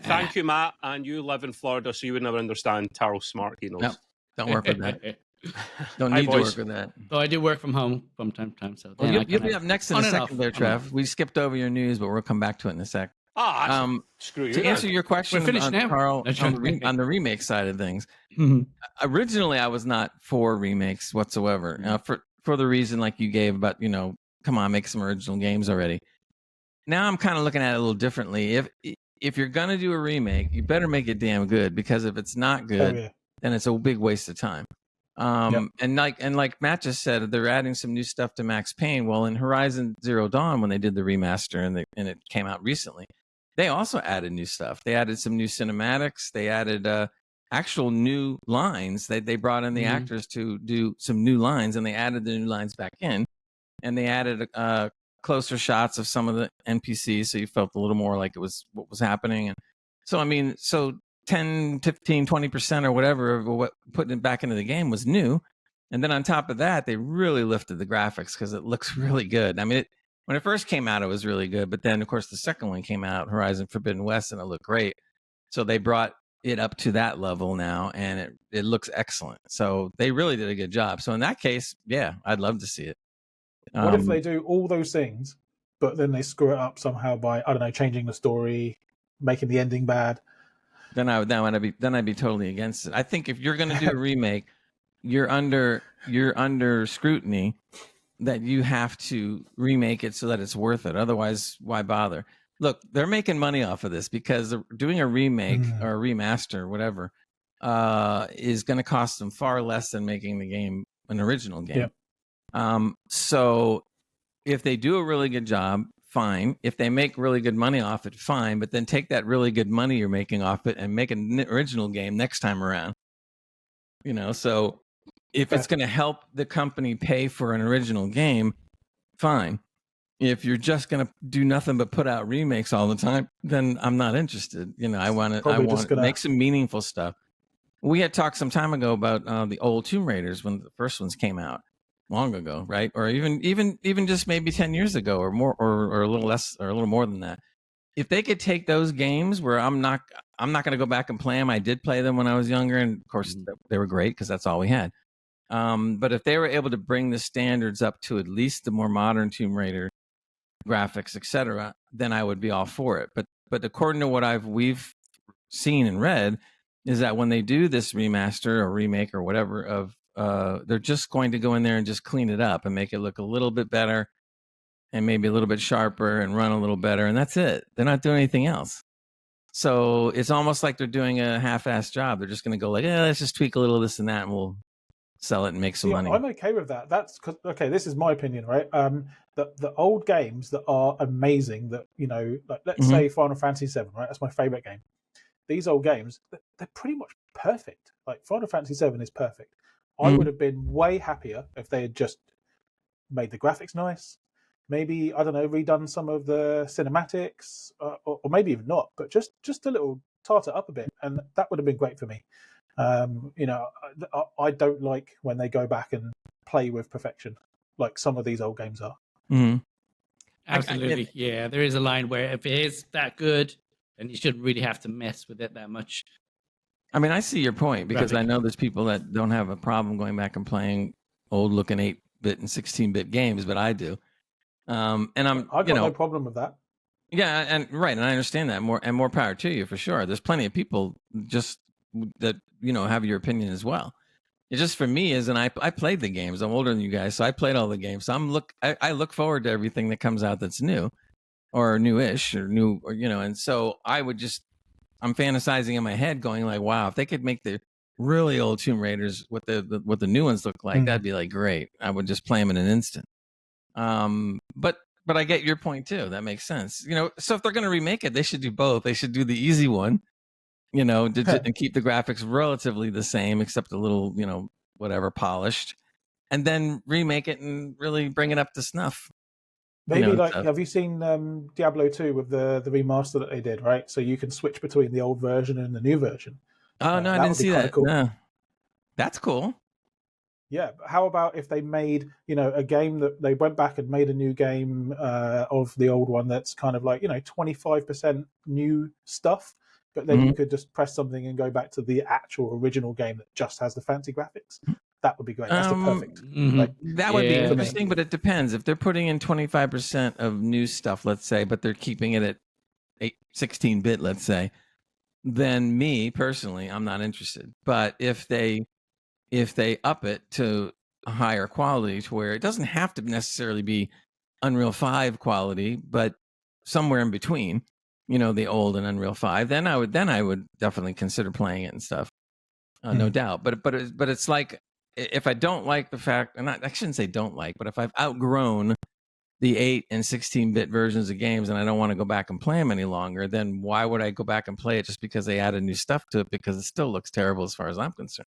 Thank you, Matt. And you live in Florida, so you would never understand. Taro's smart. He knows. No, don't work with that. Don't need to work with that. So I do work from home from time to time. So you'll be up next in a second there, Trev. We skipped over your news, but we'll come back to it in a sec. Screw you. To answer your question, Carl, on the remake side of things, originally I was not for remakes whatsoever. For the reason like you gave about, come on, make some original games already. Now I'm kind of looking at it a little differently. If you're gonna do a remake, you better make it damn good, because if it's not good, then it's a big waste of time. And like Matt just said, they're adding some new stuff to Max Payne. Well, in Horizon Zero Dawn, when they did the remaster and it came out recently, they also added new stuff. They added some new cinematics. They added actual new lines. They brought in the actors to do some new lines, and they added the new lines back in, and they added closer shots of some of the NPCs, so you felt a little more like it was what was happening. And so 10, 15, 20% or whatever of what putting it back into the game was new. And then on top of that, they really lifted the graphics because it looks really good. I mean, when it first came out, it was really good. But then, of course, the second one came out, Horizon Forbidden West, and it looked great. So they brought it up to that level now, and it looks excellent. So they really did a good job. So in that case, yeah, I'd love to see it. What if they do all those things, but then they screw it up somehow by, I don't know, changing the story, making the ending bad? Then I'd be totally against it. I think if you're going to do a remake, you're under scrutiny that you have to remake it so that it's worth it. Otherwise, why bother? Look, they're making money off of this because doing a remake or a remaster, whatever, is going to cost them far less than making the game an original game. So if they do a really good job, fine. If they make really good money off it, fine. But then take that really good money you're making off it and make an original game next time around. So if it's going to help the company pay for an original game, fine. If you're just going to do nothing but put out remakes all the time, then I'm not interested. I want to make some meaningful stuff. We had talked some time ago about the old Tomb Raiders when the first ones came out long ago, right? Or even just maybe 10 years ago or more, or a little less or a little more than that. If they could take those games where I'm not going to go back and play them. I did play them when I was younger, and of course they were great because that's all we had. But if they were able to bring the standards up to at least the more modern Tomb Raider graphics, etc., then I would be all for it. But according to what we've seen and read, is that when they do this remaster or remake or whatever of they're just going to go in there and just clean it up and make it look a little bit better and maybe a little bit sharper and run a little better, and that's it. They're not doing anything else. So it's almost like they're doing a half-assed job. They're just going to go like, let's just tweak a little of this and that, and we'll sell it and make some money. I'm okay with that. That's okay. This is my opinion, right? The old games that are amazing, that like let's say Final Fantasy VII, right? That's my favorite game. These old games, they're pretty much perfect. Like Final Fantasy VII is perfect. I would have been way happier if they had just made the graphics nice. Maybe, I don't know, redone some of the cinematics, or maybe even not, but just a little tart it up a bit, and that would have been great for me. I don't like when they go back and play with perfection, like some of these old games are. Absolutely, yeah. There is a line where if it is that good, then you shouldn't really have to mess with it that much. I mean, I see your point, because I know there's people that don't have a problem going back and playing old-looking 8-bit and 16-bit games, but I do. And I've got no problem with that. Yeah, and I understand that. More power to you, for sure. There's plenty of people just that have your opinion as well. It's just for me is, and I played the games. I'm older than you guys, so I played all the games. So I look forward to everything that comes out that's new, or newish, or new, or and so I'm fantasizing in my head, going like, wow, if they could make the really old Tomb Raiders what the new ones look like, that'd be like great. I would just play them in an instant. But but I get your point too. That makes sense. So if they're going to remake it, they should do both. They should do the easy one, and keep the graphics relatively the same, except a little, whatever, polished, and then remake it and really bring it up to snuff. Maybe have you seen Diablo 2 with the remaster that they did, right? So you can switch between the old version and the new version. Oh, no, I didn't see that. Cool. No. That's cool. Yeah, but how about if they made, a game that they went back and made a new game of the old one that's kind of like, 25% new stuff, but then you could just press something and go back to the actual original game that just has the fancy graphics. That would be great. That's the perfect. That would be interesting, but it depends. If they're putting in 25% of new stuff, let's say, but they're keeping it at 16-bit, let's say, then me personally, I'm not interested. But if they up it to a higher quality, to where it doesn't have to necessarily be Unreal 5 quality, but somewhere in between, the old and Unreal 5, then I would definitely consider playing it and stuff. No doubt. But it's like, if I don't like the fact, and I shouldn't say don't like, but if I've outgrown the 8 and 16-bit versions of games and I don't want to go back and play them any longer, then why would I go back and play it just because they added new stuff to it? Because it still looks terrible as far as I'm concerned.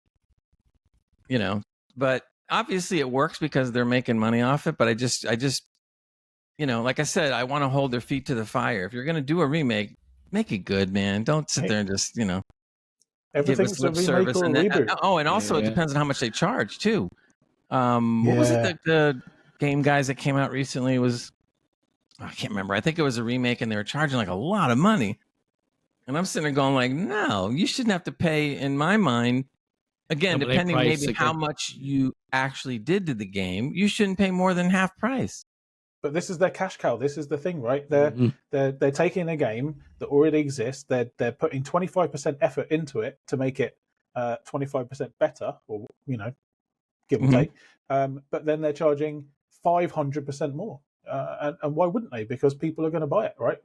But obviously it works because they're making money off it. But I just, like I said, I want to hold their feet to the fire. If you're going to do a remake, make it good, man. Don't sit there and just, everything's a remake or a reboot. And also it depends on how much they charge too. What was it the game guys that came out recently I can't remember. I think it was a remake and they were charging like a lot of money. And I'm sitting there going like, no, you shouldn't have to pay, in my mind. Again, depending maybe how much you actually did to the game, you shouldn't pay more than half price. But this is their cash cow. This is the thing, right? They're taking a game that already exists. They're putting 25% effort into it to make it 25% better, or give or take. But then they're charging 500% more. And why wouldn't they? Because people are going to buy it, right?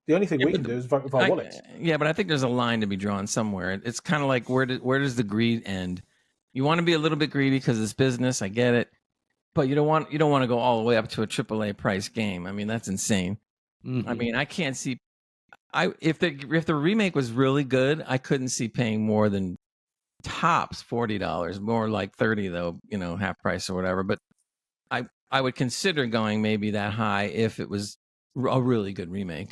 The only thing we can do is vote with our wallets. Yeah, but I think there's a line to be drawn somewhere. It's kind of like where does the greed end? You want to be a little bit greedy because it's business. I get it, but you don't want to go all the way up to a AAA price game. I mean, that's insane. I mean, I can't see. If the remake was really good, I couldn't see paying more than tops $40, more like $30 though. Half price or whatever. But I would consider going maybe that high if it was a really good remake.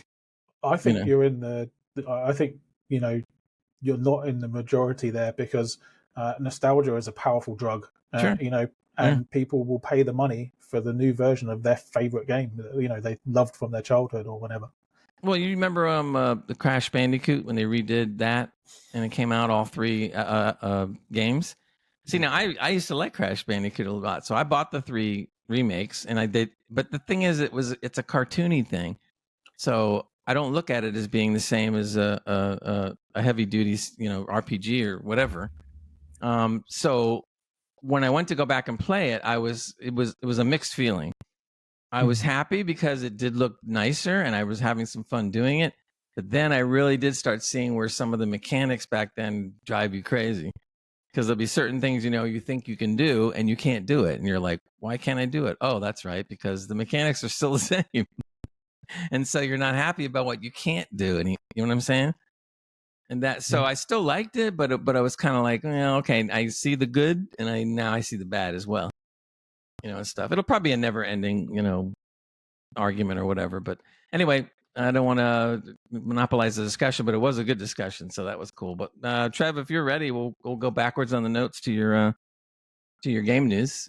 I think you're in the. I think you're not in the majority there because nostalgia is a powerful drug. Sure. And people will pay the money for the new version of their favorite game that they loved from their childhood or whatever. Well, you remember the Crash Bandicoot when they redid that and it came out all 3 games. See, now I used to like Crash Bandicoot a lot, so I bought the 3 remakes and I did. But the thing is, it's a cartoony thing, so I don't look at it as being the same as a heavy duty, RPG or whatever. So when I went to go back and play it, it was a mixed feeling. I was happy because it did look nicer and I was having some fun doing it. But then I really did start seeing where some of the mechanics back then drive you crazy. Because there'll be certain things, you think you can do and you can't do it. And you're like, why can't I do it? Oh, that's right. Because the mechanics are still the same. And so you're not happy about what you can't do. And you know what I'm saying? And so I still liked it, but I was kind of like, okay, I see the good and now I see the bad as well. And stuff. It'll probably be a never ending, argument or whatever. But anyway, I don't want to monopolize the discussion, but it was a good discussion. So that was cool. But Trev, if you're ready, we'll go backwards on the notes to your game news.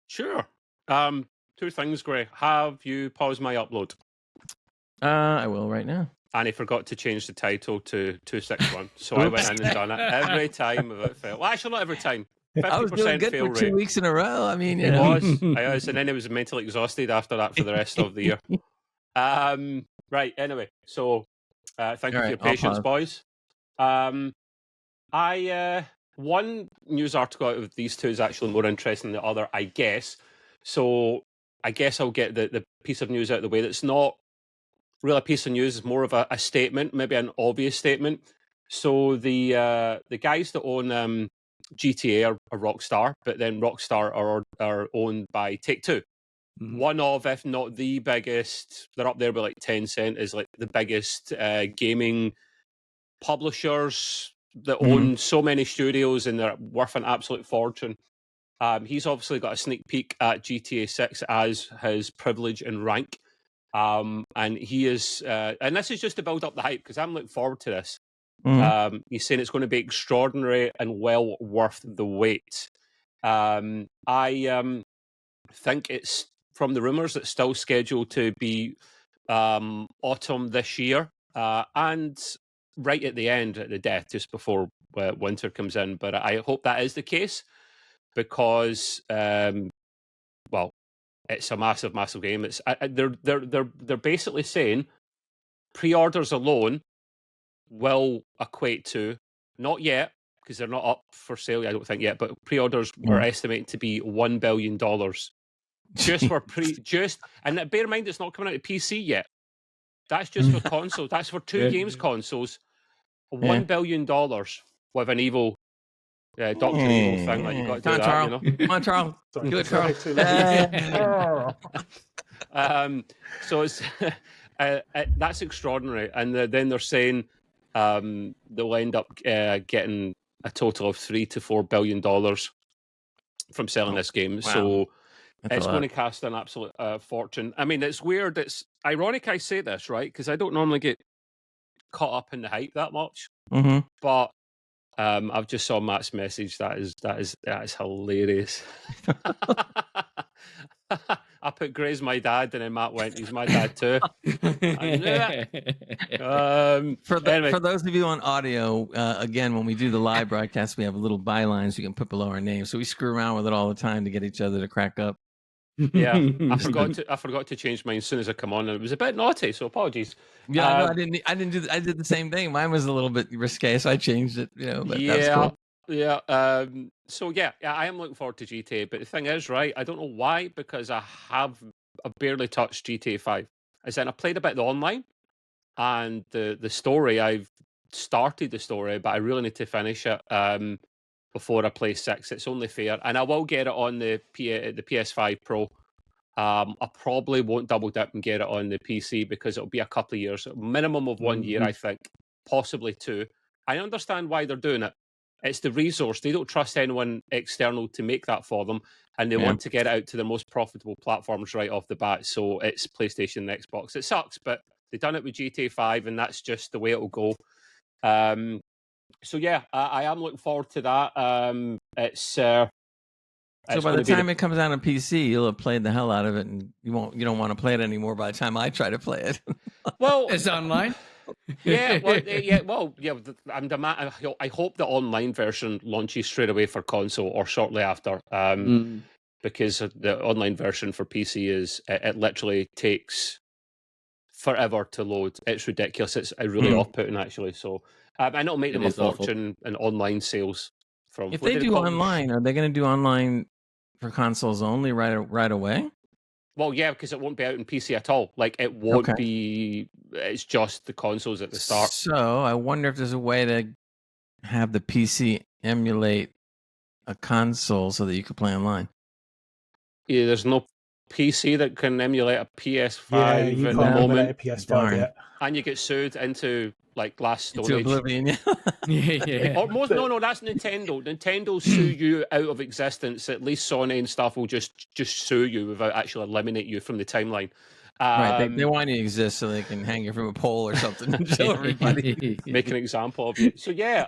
Sure. 2 things, Gray. Have you paused my upload? I will right now. And he forgot to change the title to 261. So I went in and done it every time without fail. Well, actually, not every time. 50% I was doing good fail for 2 rate. weeks in a row. I mean, It was. I was. And then I was mentally exhausted after that for the rest of the year. Right. Anyway, so thank you for your patience, boys. One news article out of these 2 is actually more interesting than the other, I guess. So I guess I'll get the piece of news out of the way. That's not really a piece of news. It's more of a statement, maybe an obvious statement. So the guys that own GTA are Rockstar, but then Rockstar are owned by Take-Two. one of, if not the biggest, they're up there with like Tencent, is like the biggest gaming publishers that own so many studios, and they're worth an absolute fortune. He's obviously got a sneak peek at GTA 6 as his privilege and rank. And he is, and this is just to build up the hype, because I'm looking forward to this. He's saying it's going to be extraordinary and well worth the wait. I think it's, from the rumours, it's still scheduled to be autumn this year, and right at the end, at the death, just before winter comes in. But I hope that is the case, because well, it's a massive, massive game. It's they're basically saying pre-orders alone will equate to, not yet, because they're not up for sale, I don't think yet, but pre-orders are estimated to be $1 billion just for and bear in mind, it's not coming out of PC yet. That's just for consoles. That's for two games consoles. $1 billion with an evil Doctor Evil thing. Like, you got to do that, you know. Come on, Charles. Do it, Charles. So it's that's extraordinary. And then they're saying they'll end up getting a total of $3 to $4 billion from selling this game. Wow. So it's going to cost an absolute fortune. I mean, it's weird. It's ironic I say this, right? Because I don't normally get caught up in the hype that much. But I've just saw Matt's message. That is hilarious. I put Gray's my dad, and then Matt went, he's my dad too. I knew it. For those of you on audio, again, when we do the live broadcast, we have little bylines you can put below our names. So we screw around with it all the time to get each other to crack up. Yeah, I forgot to change mine as soon as I come on, and it was a bit naughty, so apologies. Yeah, no, I did the same thing. Mine was a little bit risque, so I changed it. You know, but that's cool. Yeah. So yeah, I am looking forward to GTA. But the thing is, right, I don't know why, because I barely touched GTA 5. As in, I played a bit of the online, and the story. I've started the story, but I really need to finish it before I play 6. It's only fair, and I will get it on the PS5 Pro. I probably won't double dip and get it on the PC, because it'll be a couple of years, minimum of 1 year, I think, possibly 2. I understand why they're doing it. It's the resource. They don't trust anyone external to make that for them, and they want to get it out to the most profitable platforms right off the bat. So it's PlayStation and Xbox. It sucks, but they've done it with GTA 5, and that's just the way it'll go. So yeah, I am looking forward to that. It's so by the time it comes out on PC, you'll have played the hell out of it, and you don't want to play it anymore by the time I try to play it. Well, it's online. I hope the online version launches straight away for console or shortly after, because the online version for PC it literally takes forever to load. It's ridiculous. It's really off-putting, actually. So and it'll make them a fortune in online sales. If they do online, are they going to do online for consoles only right away? Well, yeah, because it won't be out in PC at all. Like, it won't be. It's just the consoles at the start. So I wonder if there's a way to have the PC emulate a console so that you could play online. Yeah, there's no PC that can emulate a PS5 at the moment. A PS5 yet. And you get sued into like glass storage. Into oblivion, yeah. Or most, no, that's Nintendo. Nintendo sue you out of existence. At least Sony and stuff will just sue you without actually eliminate you from the timeline. Right, they want you to exist so they can hang you from a pole or something and show everybody. Make an example of you. So yeah,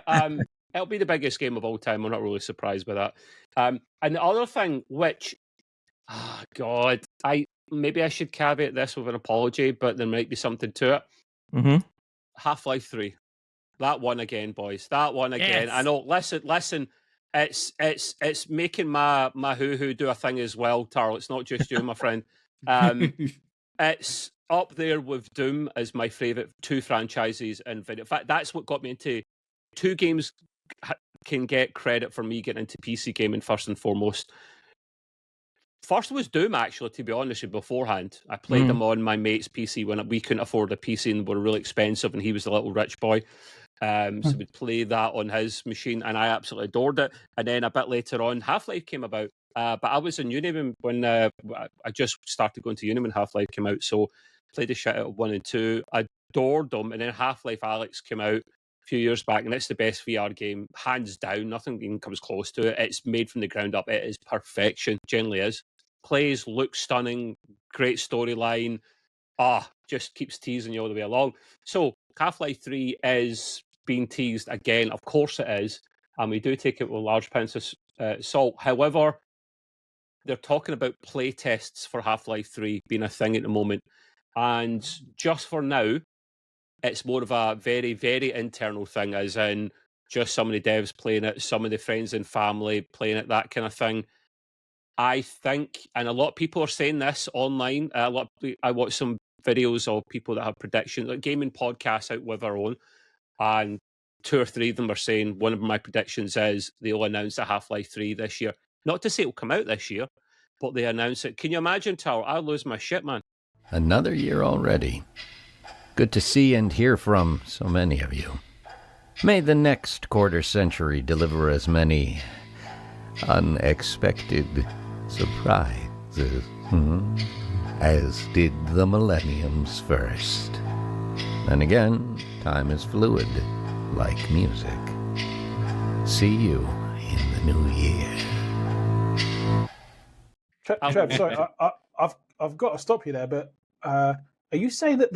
it'll be the biggest game of all time. We're not really surprised by that. And the other thing, which, God, maybe I should caveat this with an apology, but there might be something to it. Half-Life 3. That one again, boys. That one again. Yes. I know. Listen. It's making my hoo-hoo do a thing as well, Tarl. It's not just you, my friend. It's up there with Doom as my favourite 2 franchises in video. In fact, that's what got me into 2 games. Can get credit for me getting into PC gaming first and foremost. First was Doom, actually, to be honest with you, beforehand. I played them on my mate's PC when we couldn't afford a PC and were really expensive, and he was a little rich boy. So we'd play that on his machine, and I absolutely adored it. And then a bit later on, Half-Life came about, But I was in uni when I just started going to uni when Half-Life came out, so played the shit out of 1 and 2. Adored them, and then Half-Life Alyx came out a few years back, and it's the best VR game, hands down. Nothing even comes close to it. It's made from the ground up. It is perfection, generally is. Plays, looks stunning, great storyline. Just keeps teasing you all the way along. So Half-Life 3 is being teased again. Of course it is, and we do take it with a large pinch of salt. However, they're talking about play tests for Half-Life 3 being a thing at the moment. And just for now, it's more of a very, very internal thing, as in just some of the devs playing it, some of the friends and family playing it, that kind of thing. I think, and a lot of people are saying this online, I watched some videos of people that have predictions, like gaming podcasts out with our own, and 2 or 3 of them are saying one of my predictions is they'll announce a Half-Life 3 this year. Not to say it'll come out this year, but they announce it. Can you imagine, Tower? I'll lose my shit, man. Another year already. Good to see and hear from so many of you. May the next quarter century deliver as many unexpected surprises as did the millenniums first. Then again, time is fluid, like music. See you in the new year. Trev, sorry, I've got to stop you there, but are you saying that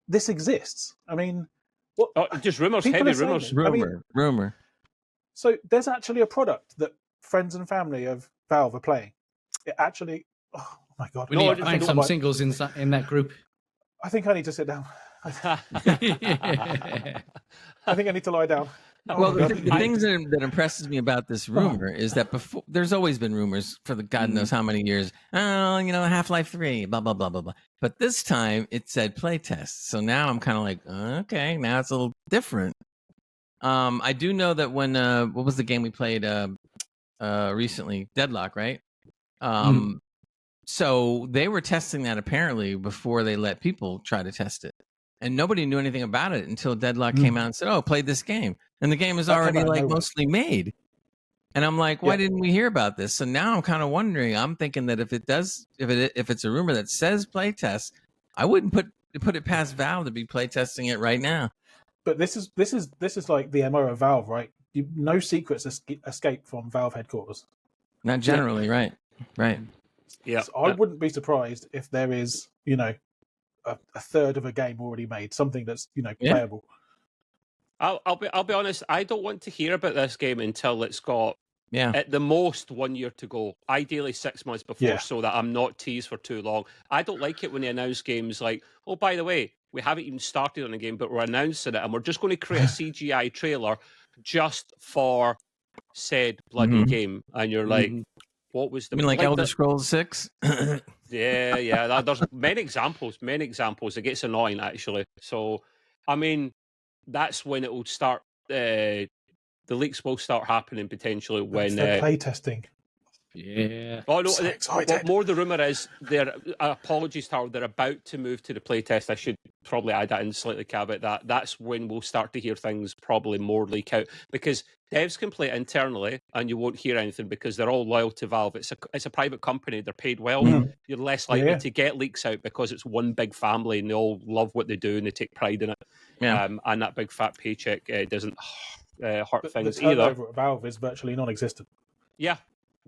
this exists? I mean, what? Just rumors, People heavy are saying rumors. it. Rumor. So there's actually a product that friends and family of Valve are playing. It actually, oh my god! We need to find some singles in that group. I think I need to sit down. I think I need to lie down. Oh Well, my the God. things that impresses me about this rumor is that before there's always been rumors for the God knows how many years. Oh, Half-Life 3, blah blah blah blah blah. But this time it said playtest, so now I'm kind of like, okay, now it's a little different. I do know that when what was the game we played recently? Deadlock, right? So they were testing that apparently before they let people try to test it. And nobody knew anything about it until Deadlock came out and said, "Oh, play this game." And the game is already mostly made. And I'm like, why didn't we hear about this? So now I'm kind of wondering. I'm thinking that if it's a rumor that says playtest, I wouldn't put it past Valve to be playtesting it right now. But this is like the MO of Valve, right? No secrets escape from Valve headquarters. Not generally, right? Right. Yeah. So I wouldn't be surprised if there is, a third of a game already made, something that's playable. I'll be honest. I don't want to hear about this game until it's got at the most 1 year to go. Ideally 6 months before, so that I'm not teased for too long. I don't like it when they announce games like, oh, by the way, we haven't even started on a game, but we're announcing it, and we're just going to create a CGI trailer just for said bloody game. And you're like, what was the? I mean, like Elder Scrolls 6? Yeah. There's many examples. It gets annoying, actually. So, I mean, that's when it will start. The leaks will start happening potentially when play testing. Yeah. Oh no! So excited. What more the rumor is, apologies, Harold, they're about to move to the playtest. I should probably add that in, slightly caveat that. That's when we'll start to hear things probably more leak out, because devs can play internally and you won't hear anything because they're all loyal to Valve. It's a private company. They're paid well. You're less likely to get leaks out because it's one big family and they all love what they do and they take pride in it. And that big fat paycheck doesn't hurt things either. The turnover at Valve is virtually non-existent. Yeah,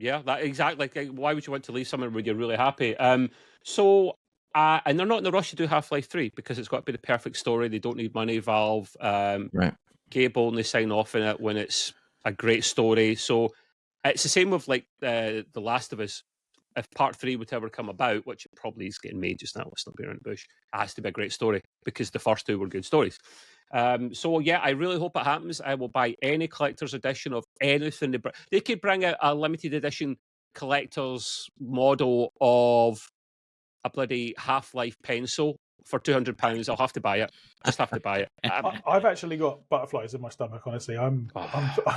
that exactly. Like, why would you want to leave somewhere where you're really happy? And they're not in a rush to do Half-Life 3 because it's got to be the perfect story. They don't need money, Valve. Right. Gabe only sign off in it when it's a great story. So it's the same with like The Last of Us. If part 3 would ever come about, which it probably is getting made just now, let's not be around the bush, it has to be a great story because the first 2 were good stories. So yeah, I really hope it happens. I will buy any collector's edition of anything. They could bring out a limited edition collector's model of a bloody Half-Life pencil for £200. I'll have to buy it. Just have to buy it. I've actually got butterflies in my stomach. Honestly, I'm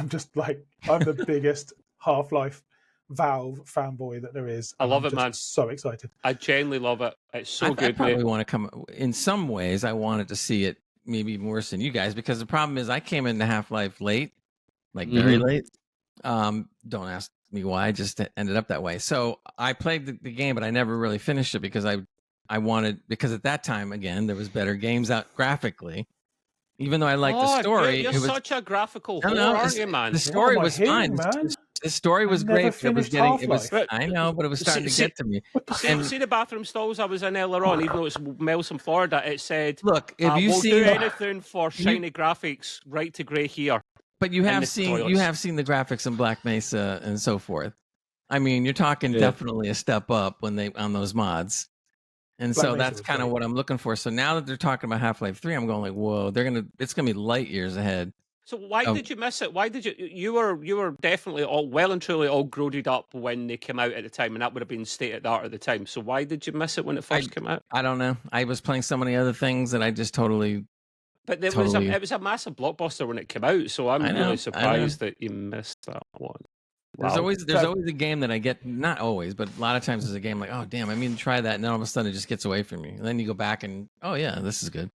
just like, I'm the biggest Half-Life Valve fanboy that there is. I love it, man. So excited. I genuinely love it. It's so good. I probably want to come. In some ways, I wanted to see it maybe even worse than you guys, because the problem is I came into Half-Life late, like very late. Don't ask me why. I just ended up that way. So I played the game, but I never really finished it because I wanted, because at that time, again, there was better games out graphically. Even though I liked the story, you're it was such a graphical whore, no, aren't you, man? the story was fine. Man. The story was never great. It was finished getting. It was. Half-Life. I know, but it was starting to get to me. See the bathroom stalls I was in earlier on, even though it's Melson, Florida, it said, "Look, if you we'll see do anything for shiny graphics, right to grey here." But you have seen the graphics in Black Mesa and so forth. I mean, you're talking definitely a step up when they on those mods. And so that's kind of what I'm looking for. So now that they're talking about Half-Life 3, I'm going like, whoa, it's gonna be light years ahead. So why did you miss it? Why did you were definitely all well and truly all grooded up when they came out at the time, and that would have been state of the art at the time. So why did you miss it when it first came out? I don't know. I was playing so many other things that I just totally. But it was a massive blockbuster when it came out, so I'm really surprised that you missed that one. Wow. There's always a game that I get, not always, but a lot of times there's a game like, oh damn, I mean to try that, and then all of a sudden it just gets away from you. And then you go back and oh yeah, this is good.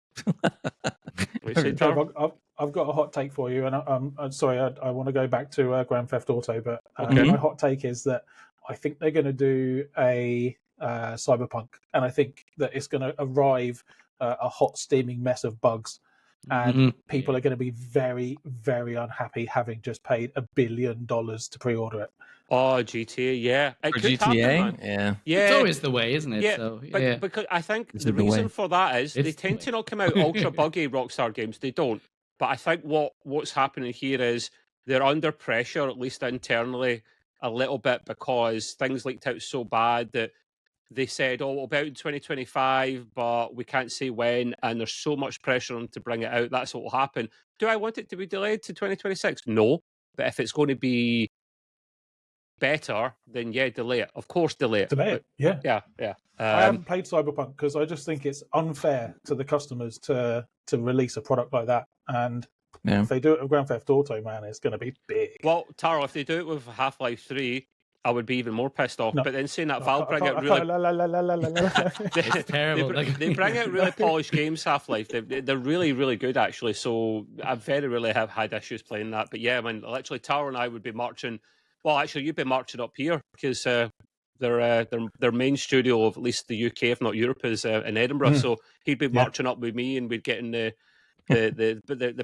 I've got a hot take for you, and I'm sorry, I want to go back to Grand Theft Auto, but my hot take is that I think they're going to do a Cyberpunk, and I think that it's going to arrive a hot steaming mess of bugs, and people are going to be very, very unhappy having just paid $1 billion to pre-order it. Oh, GTA, yeah. For GTA, yeah. It's always the way, isn't it? Yeah, so, but because I think the reason for that is they tend to not come out ultra buggy Rockstar games. They don't. But I think what's happening here is they're under pressure, at least internally, a little bit, because things leaked out so bad that they said, oh, it'll be out in 2025, but we can't say when, and there's so much pressure on them to bring it out. That's what will happen. Do I want it to be delayed to 2026? No. But if it's going to be better, then yeah, delay it. Of course, delay it. Delay it, yeah. Yeah. I haven't played Cyberpunk because I just think it's unfair to the customers to release a product like that. And if they do it with Grand Theft Auto, man, it's going to be big. Well, Taro, if they do it with Half-Life 3, I would be even more pissed off. No. But then saying that Valve bring out really... It's terrible. They bring out really polished games, Half-Life. They're really, really good, actually. So I very rarely have had issues playing that. But yeah, I mean, literally, Taro and I would be marching... Well, actually, you'd be marching up here because their main studio of at least the UK, if not Europe, is in Edinburgh. So he'd be marching up with me, and we'd get in the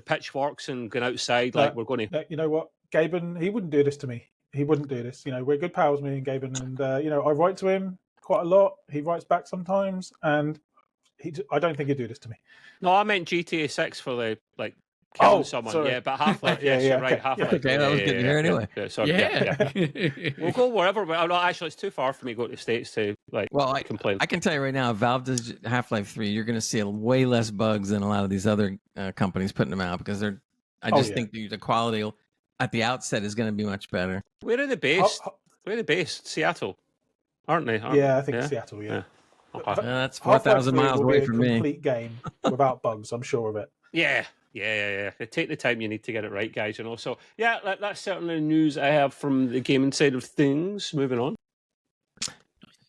pitchforks and going outside like we're going to. You know what, Gaben? He wouldn't do this to me. He wouldn't do this. You know, we're good pals, me and Gaben, and I write to him quite a lot. He writes back sometimes, and I don't think he'd do this to me. No, I meant GTA 6 for the killing someone. Sorry. Yeah, but Half-Life, yes, you're right. Half-Life. Okay, that was good to hear anyway. We'll go wherever. No, actually, it's too far for me to go to the States to complain. I can tell you right now, if Valve does Half-Life 3, you're going to see way less bugs than a lot of these other companies putting them out because I just think the quality at the outset is going to be much better. Where are they based? Where are they based? Seattle, aren't they? I think Seattle. Yeah. That's 4,000 miles away from me. Complete game without bugs. I'm sure of it. Yeah. Take the time you need to get it right, guys. So yeah, that's certainly the news I have from the gaming side of things. Moving on.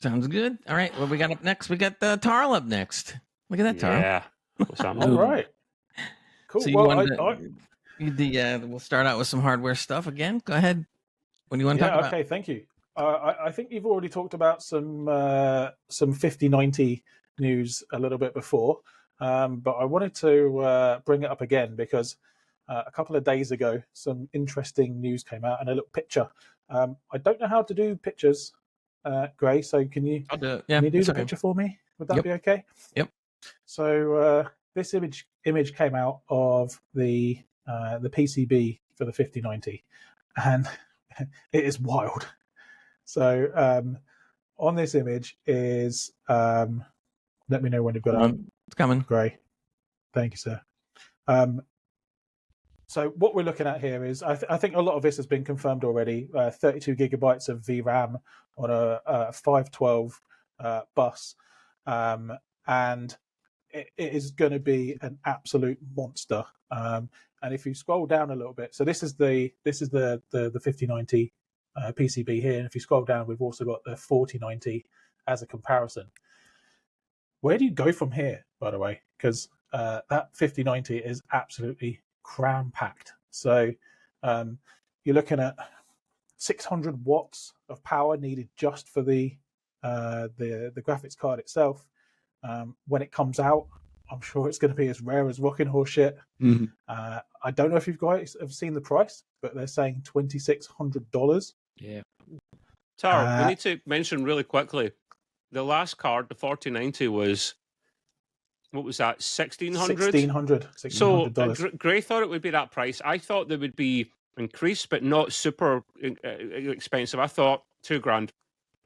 Sounds good. All right, what we got up next? We got Tarl up next. Look at that, Tarl. Yeah. All right. Cool. So we'll start out with some hardware stuff again. Go ahead. What do you want to talk about? Okay, thank you. I think you've already talked about some 5090 news a little bit before. But I wanted to bring it up again because a couple of days ago, some interesting news came out and a little picture. I don't know how to do pictures, Gray, so can you do the picture for me? Would that be okay? Yep. So this image came out of the PCB for the 5090, and it is wild. So on this image is, let me know when you've got it. It's coming. Gray. Thank you, sir. So what we're looking at here is, I think a lot of this has been confirmed already, 32 gigabytes of VRAM on a 512 bus. And it is going to be an absolute monster. And if you scroll down a little bit, so this is the 5090 PCB here. And if you scroll down, we've also got the 4090 as a comparison. Where do you go from here, by the way? Because that 5090 is absolutely cram-packed. So you're looking at 600 watts of power needed just for the graphics card itself. When it comes out, I'm sure it's going to be as rare as rocking horse shit. Mm-hmm. I don't know if you guys have seen the price, but they're saying $2,600. Yeah. Tar, we need to mention really quickly, the last card, the 4090, was, what was that, $1,600? $1,600. So Gray thought it would be that price. I thought they would be increased, but not super expensive. I thought $2,000.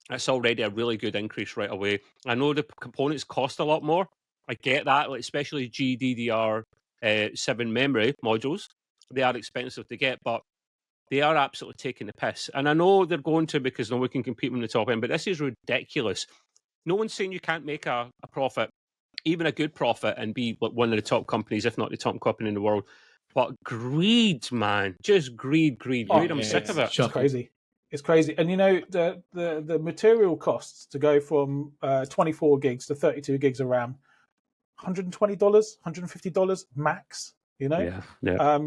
That's already a really good increase right away. I know the components cost a lot more. I get that, like especially GDDR7 memory modules. They are expensive to get, but they are absolutely taking the piss. And I know they're going to, because no one can compete with the top end, but this is ridiculous. No one's saying you can't make a profit, even a good profit, and be like one of the top companies, if not the top company in the world. But greed, man, just greed. I'm sick of it. It's crazy. It's crazy. And you know, the material costs to go from 24 gigs to 32 gigs of RAM, $120, $150 max, you know? Yeah.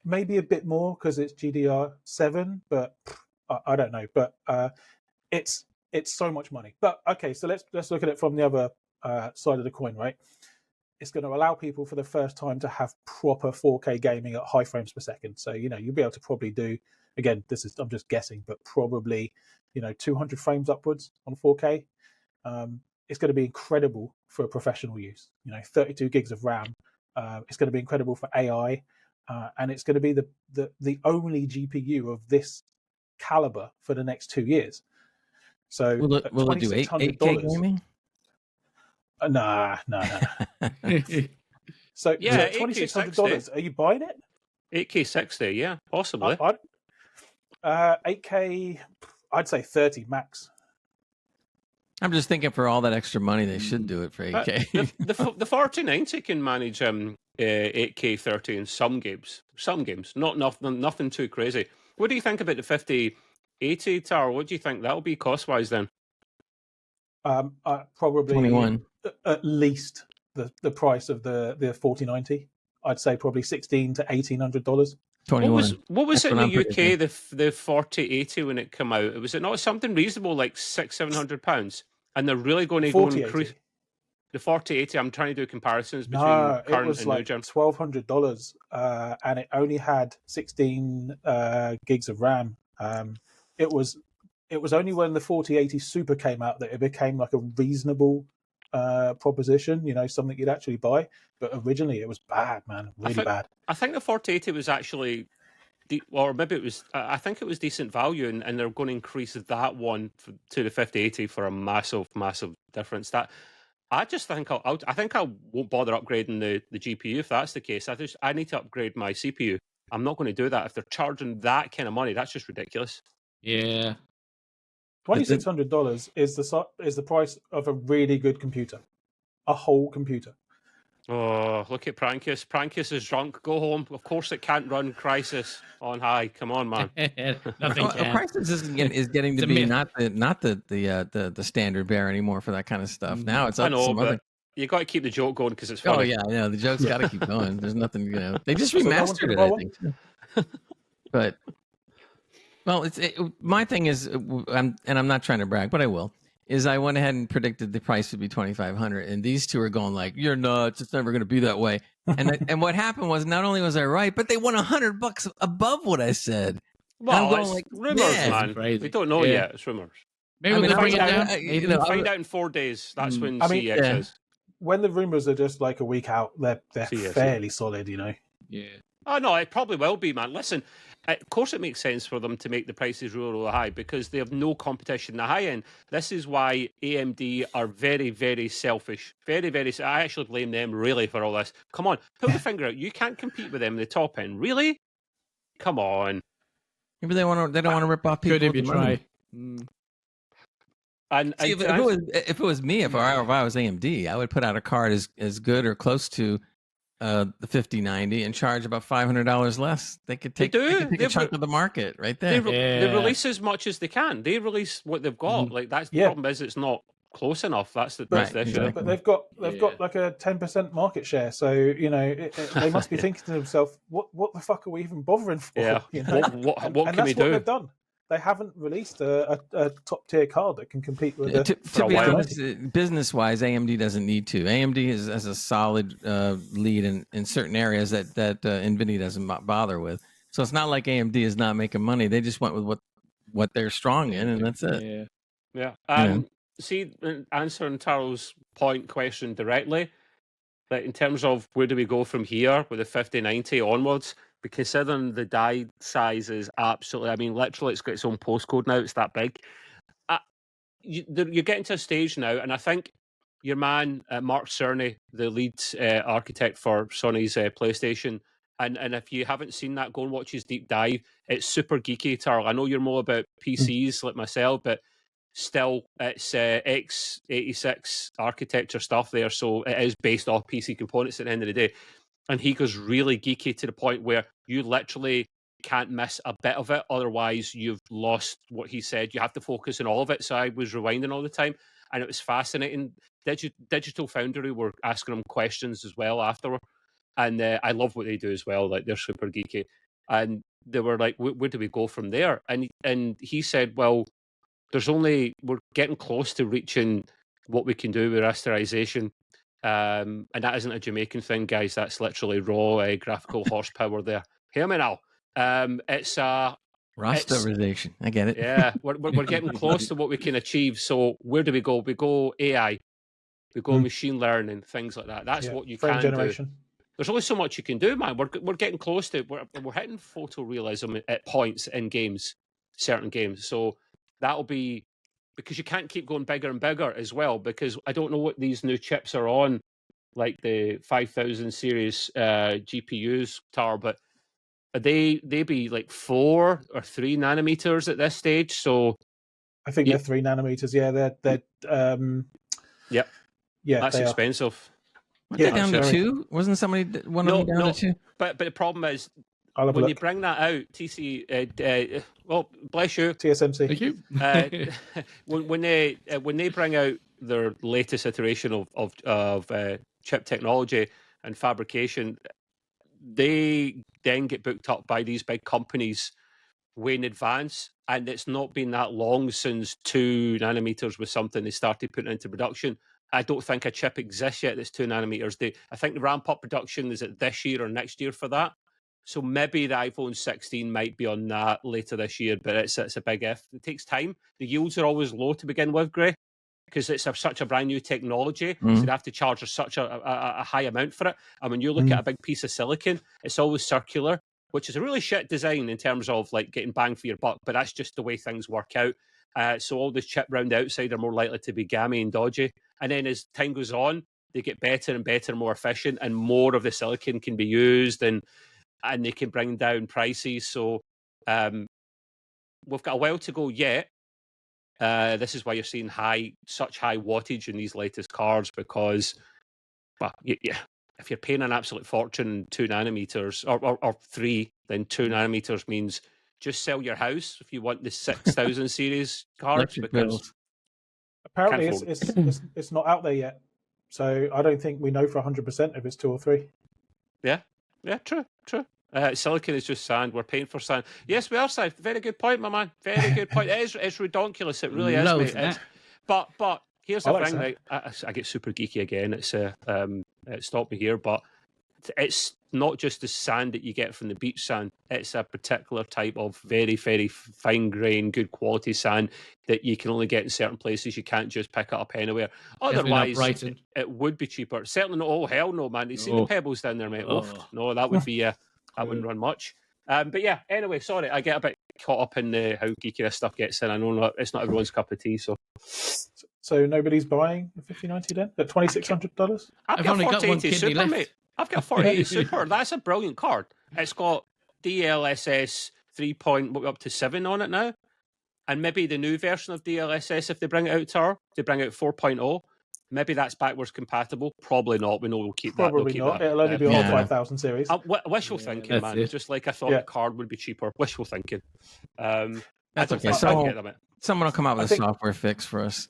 Maybe a bit more because it's GDR7, but I don't know. But it's so much money. But okay, so let's look at it from the other side of the coin, right? It's going to allow people for the first time to have proper 4K gaming at high frames per second. So, you know, you'll be able to probably do, again, I'm just guessing, but probably, 200 frames upwards on 4K. It's going to be incredible for professional use. 32 gigs of RAM. It's going to be incredible for AI. And it's going to be the only GPU of this caliber for the next 2 years. So will it do 8K gaming? Nah. So yeah, $2,600. Are you buying it? 8K 60, yeah, possibly. 8K, I'd say 30 max. Hmm. I'm just thinking for all that extra money, they should do it for 8K. The 4090 can manage 8K 30 in some games. Not nothing too crazy. What do you think about the 5080 Tower? What do you think that'll be cost wise then? Probably 21. At least the price of the 4090. I'd say probably $1,600 to $1,800. 21. What was That's it in what the I'm UK? predicting. The 4080 when it came out? Was it not something reasonable like £600-700? And they're really going to go and increase the 4080. I'm trying to do comparisons between current it was and like new gen. $1,200, and it only had 16 gigs of RAM. It was only when the 4080 Super came out that it became like a reasonable proposition. Something you'd actually buy. But originally, it was bad, man, really bad. I think the 4080 was actually, or maybe it was. I think it was decent value, and they're going to increase that one to the 5080 for a massive difference. That I just think I won't bother upgrading the GPU if that's the case. I need to upgrade my CPU. I'm not going to do that if they're charging that kind of money. That's just ridiculous. Yeah. $2,600 is the price of a really good computer, a whole computer. Oh, look at Prankus. Prankus is drunk. Go home. Of course, it can't run Crisis on high. Come on, man. Nothing can. Crisis is getting to be not the standard bearer anymore for that kind of stuff. Now it's up to some other. You got to keep the joke going because it's funny. Oh yeah, the joke's got to keep going. There's nothing, They just remastered it, I think. But well, my thing is, I'm not trying to brag, but I will. I went ahead and predicted the price would be $2,500, and these two are going like, "You're nuts! It's never going to be that way." And what happened was, not only was I right, but they won $100 above what I said. Well, it's like, rumors, man. We don't know yet. It's rumors. Maybe we'll bring it down. Find out in 4 days. That's when CX is. When the rumors are just like a week out, they're fairly solid, Yeah. Oh no, it probably will be, man. Listen, of course it makes sense for them to make the prices really high because they have no competition in the high end. This is why AMD are very, very selfish. Very, very. I actually blame them really for all this. Come on, pull the finger out. You can't compete with them in the top end, really? Come on. Maybe they don't want to rip off people. Good if you try. If it was me, if I was AMD, I would put out a card as good or close to the 5090 and charge about $500 less. They could take a chunk of the market right there. They release as much as they can. They release what they've got. Like that's the problem is it's not close enough. That's the issue. Exactly. But they've got like a 10% market share. So they must be thinking to themselves, what the fuck are we even bothering for? Yeah. What can we do? What they've done. they haven't released a top tier card that can compete with it. To be honest, business wise, AMD doesn't need to. AMD has a solid lead in certain areas that NVIDIA doesn't bother with. So it's not like AMD is not making money. They just went with what they're strong in, and that's it. Yeah. See, answering Taro's question directly, that in terms of where do we go from here with the 5090 onwards, considering the die size is absolutely, I mean, literally it's got its own postcode now, it's that big. You're getting to a stage now, and I think your man, Mark Cerny, the lead architect for Sony's PlayStation, and if you haven't seen that, go and watch his deep dive. It's super geeky, Tarl. I know you're more about PCs like myself, but still, it's x86 architecture stuff there, so it is based off PC components at the end of the day. And he goes really geeky to the point where you literally can't miss a bit of it, otherwise you've lost what he said. You have to focus on all of it. So I was rewinding all the time, and it was fascinating. Digital Foundry were asking him questions as well afterward, and I love what they do as well. Like, they're super geeky, and they were like, "Where do we go from there?" And he said, "Well, we're getting close to reaching what we can do with rasterization." And that isn't a Jamaican thing, guys. That's literally raw graphical horsepower there. Hear me now. It's rasterization. I get it. Yeah, we're getting close to what we can achieve. So where do we go? We go AI, we go machine learning, things like that. That's what you can do. There's only so much you can do, man. We're getting close to we're hitting photorealism at points in games, certain games. So that'll be, because you can't keep going bigger and bigger as well, because I don't know what these new chips are on, like the 5000 series GPUs, Tar, but they be like 4 or 3 nanometers at this stage. So I think they're 3 nanometers. Yeah, they're yep. Yeah, that's expensive. Weren't they down to 2? Wasn't somebody one of them down to 2? But the problem is, when you bring that out, well, bless you, TSMC. Thank you. When they bring out their latest iteration of chip technology and fabrication, they then get booked up by these big companies way in advance, and it's not been that long since 2 nanometers was something they started putting into production. I don't think a chip exists yet that's 2 nanometers. I think the ramp up production is it this year or next year for that. So maybe the iPhone 16 might be on that later this year, but it's a big if. It takes time. The yields are always low to begin with, Gray, because it's such a brand new technology. So they have to charge such a high amount for it. And when you look at a big piece of silicon, it's always circular, which is a really shit design in terms of like getting bang for your buck, but that's just the way things work out. So all the chip round the outside are more likely to be gammy and dodgy. And then as time goes on, they get better and better, more efficient, and more of the silicon can be used, and they can bring down prices. So we've got a while to go yet. This is why you're seeing such high wattage in these latest cards, because, well, if you're paying an absolute fortune, 2 nanometers or 3, then 2 nanometers means just sell your house if you want the 6000 series cards. Because apparently it's not out there yet, so I don't think we know for 100% if it's 2 or 3. Yeah, true. Silicon is just sand. We're paying for sand. Yes, we are, sand. Very good point, my man. Very good point. It's redonkulous. It really is, mate. But here's the thing. Like, I get super geeky again. It stopped me here, but it's not just the sand that you get from the beach sand. It's a particular type of very, very fine grain, good quality sand that you can only get in certain places. You can't just pick it up anywhere. Otherwise, it would be cheaper. Certainly not. Oh, hell no, man. You see the pebbles down there, mate. No, that would be that wouldn't run much. But yeah, anyway, sorry. I get a bit caught up in how geeky this stuff gets in. I know it's not everyone's cup of tea, So nobody's buying the 5090 then at $2,600? I've got 4080 Super, mate. I've got a 4080 Super. That's a brilliant card. It's got DLSS 3 up to 7 on it now. And maybe the new version of DLSS, if they bring it out to her, they bring out 4.0. Maybe that's backwards compatible. Probably not. We know we'll keep that. Probably not. It'll only be on 5000 series. Wishful thinking, man. It. Just like I thought the card would be cheaper. Wishful thinking. That's okay. Someone will come out with a software fix for us.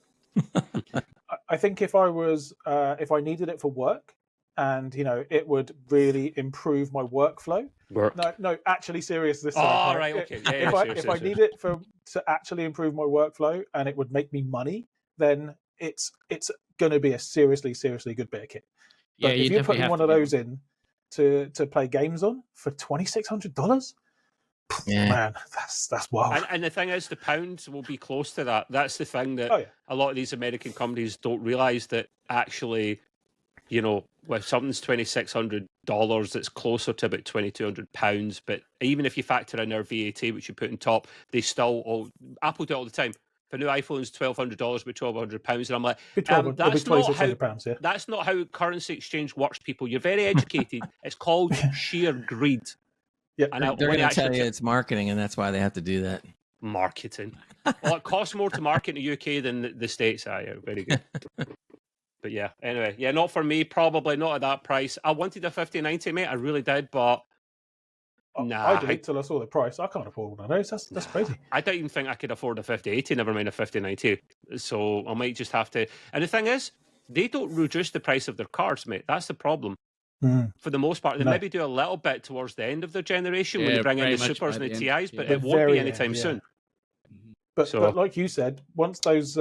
I think if I needed it for work, and it would really improve my workflow. No, actually serious this time. Oh, right, okay. Yeah, if I need it to actually improve my workflow and it would make me money, then it's going to be a seriously good bit of kit. But if you're putting one of those in to play games on for $2,600, man, that's wild. And the thing is, the pounds will be close to that. That's the thing that a lot of these American companies don't realize, that actually, with something's $2,600, it's closer to about £2,200. But even if you factor in their VAT, which you put on top, they still Apple do it all the time. If a new iPhone's $1,200, but £1,200, and I'm like, that's not how currency exchange works, people. You're very educated. It's called sheer greed. Yeah, and they're going to tell you it's marketing, and that's why they have to do that. Marketing. Well, it costs more to market in the UK than the States. Yeah, very good. But yeah, anyway, not for me. Probably not at that price. I wanted a 5090, mate. I really did, but nah. I did till I saw the price. I can't afford one of those. That's crazy. I don't even think I could afford a 5080. Never mind a 5090. So I might just have to. And the thing is, they don't reduce the price of their cards, mate. That's the problem. For the most part, they maybe do a little bit towards the end of their generation when they bring in the Supers and the TIs, but it won't be anytime soon. But like you said, once those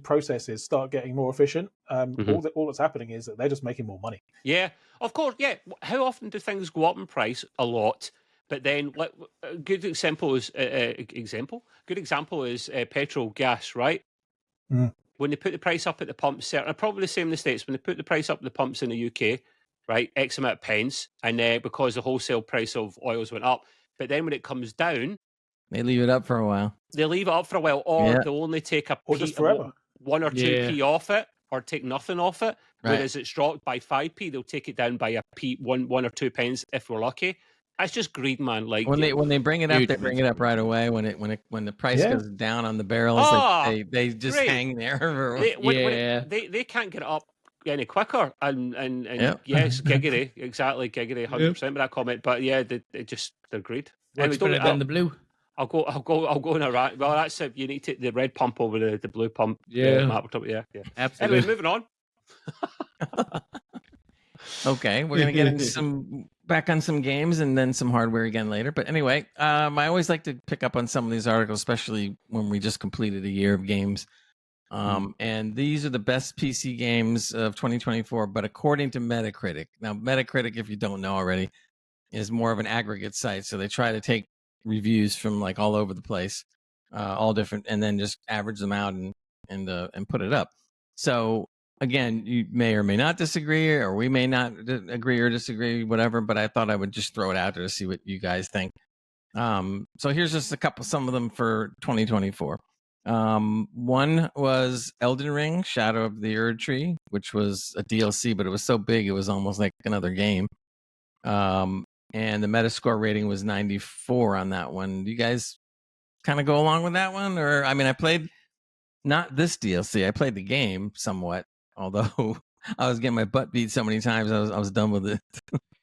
processes start getting more efficient, all that's happening is that they're just making more money. Yeah, of course. Yeah. How often do things go up in price? A lot. But then, a good example is petrol, gas, right? When they put the price up at the pumps, probably the same in the States. When they put the price up at the pumps in the UK, right, X amount of pence, and because the wholesale price of oils went up, but then when it comes down, they leave it up for a while. They leave it up for a while, or they'll only take or just forever. 1 or 2p off it, or take nothing off it. Right. Whereas it's dropped by 5p, they'll take it down by a p, one or 2 pence if we're lucky. That's just greed, man. Like when they bring it up, they bring it up right away. When the price goes down on the barrels, they just hang there. They can't get it up any quicker. And yes, giggity, exactly, giggity, 100% with that comment. But yeah, they're great. Let's put it in the blue. I'll go in a rant. Well, that's it. You need to take the red pump over the blue pump. Yeah. Absolutely. Anyway, moving on. Okay, we're gonna get into back on some games and then some hardware again later. But anyway, I always like to pick up on some of these articles, especially when we just completed a year of games. And these are the best PC games of 2024, but according to Metacritic. Now, Metacritic, if you don't know already, is more of an aggregate site. So they try to take reviews from like all over the place, all different, and then just average them out and put it up. So again, you may or may not disagree, or we may not agree or disagree, whatever. But I thought I would just throw it out there to see what you guys think. So here's just some of them for 2024. One was Elden Ring: Shadow of the Erd Tree, which was a DLC, but it was so big it was almost like another game. And the Metascore rating was 94 on that one. Do you guys kind of go along with that one? Or, I mean, I played not this DLC. I played the game somewhat, although I was getting my butt beat so many times, I was done with it.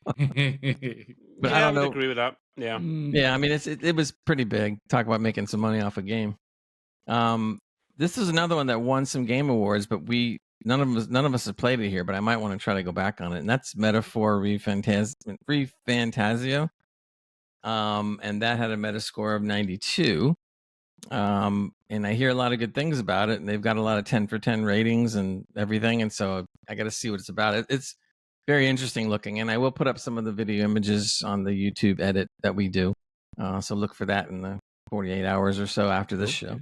But I don't know. Agree with that. Yeah. Yeah, I mean, it was pretty big. Talk about making some money off a game. This is another one that won some game awards, but none of us have played it here, but I might want to try to go back on it. And that's Metaphor ReFantazio. And that had a Metascore of 92. And I hear a lot of good things about it, and they've got a lot of 10 for 10 ratings and everything. And so I got to see what it's about. It's very interesting looking, and I will put up some of the video images on the YouTube edit that we do. So look for that in the 48 hours or so after this show.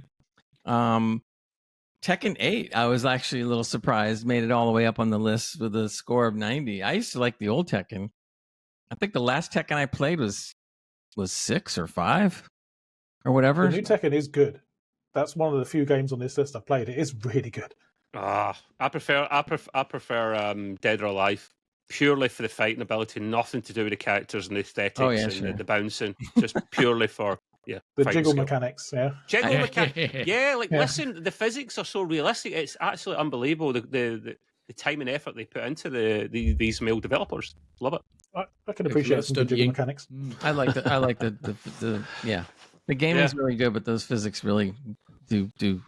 Tekken 8, I was actually a little surprised, made it all the way up on the list with a score of 90. I used to like the old Tekken. I think the last Tekken I played was 6 or 5 or whatever. The new Tekken is good. That's one of the few games on this list I've played. It is really good. I prefer Dead or Alive, purely for the fighting ability, nothing to do with the characters and the aesthetics and the bouncing, just purely for the jiggle mechanics. Jiggle mechanics. Listen, the physics are so realistic. It's absolutely unbelievable. The time and effort they put into these male developers. Love it. I can appreciate some jiggle mechanics. I like the the game is really good, but those physics really do good,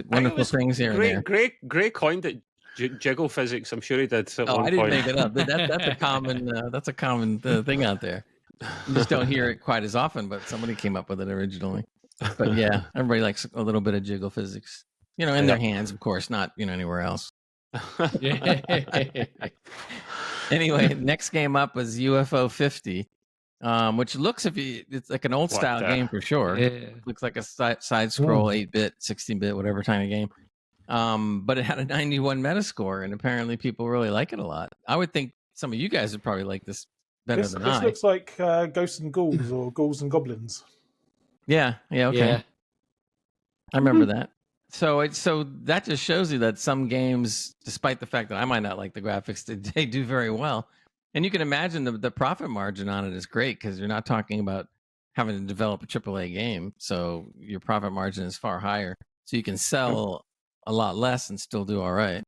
wonderful things here and there. Gray coined it jiggle physics. I'm sure he did at Oh, one I didn't point. make it up. That's a common thing out there. You just don't hear it quite as often, but somebody came up with it originally. But yeah, everybody likes a little bit of jiggle physics. In their hands, of course, not anywhere else. Anyway, next game up was UFO 50, which looks it's like an old style game for sure. It looks like a side scroll 8-bit, 16-bit, whatever kind of game. But it had a 91 Metascore, and apparently people really like it a lot. I would think some of you guys would probably like this better than I. This looks like Ghosts and Ghouls or Ghouls and Goblins. Yeah, okay. Yeah. I remember that. So that just shows you that some games, despite the fact that I might not like the graphics, they do very well. And you can imagine the profit margin on it is great because you're not talking about having to develop a AAA game. So your profit margin is far higher. So you can sell a lot less and still do all right,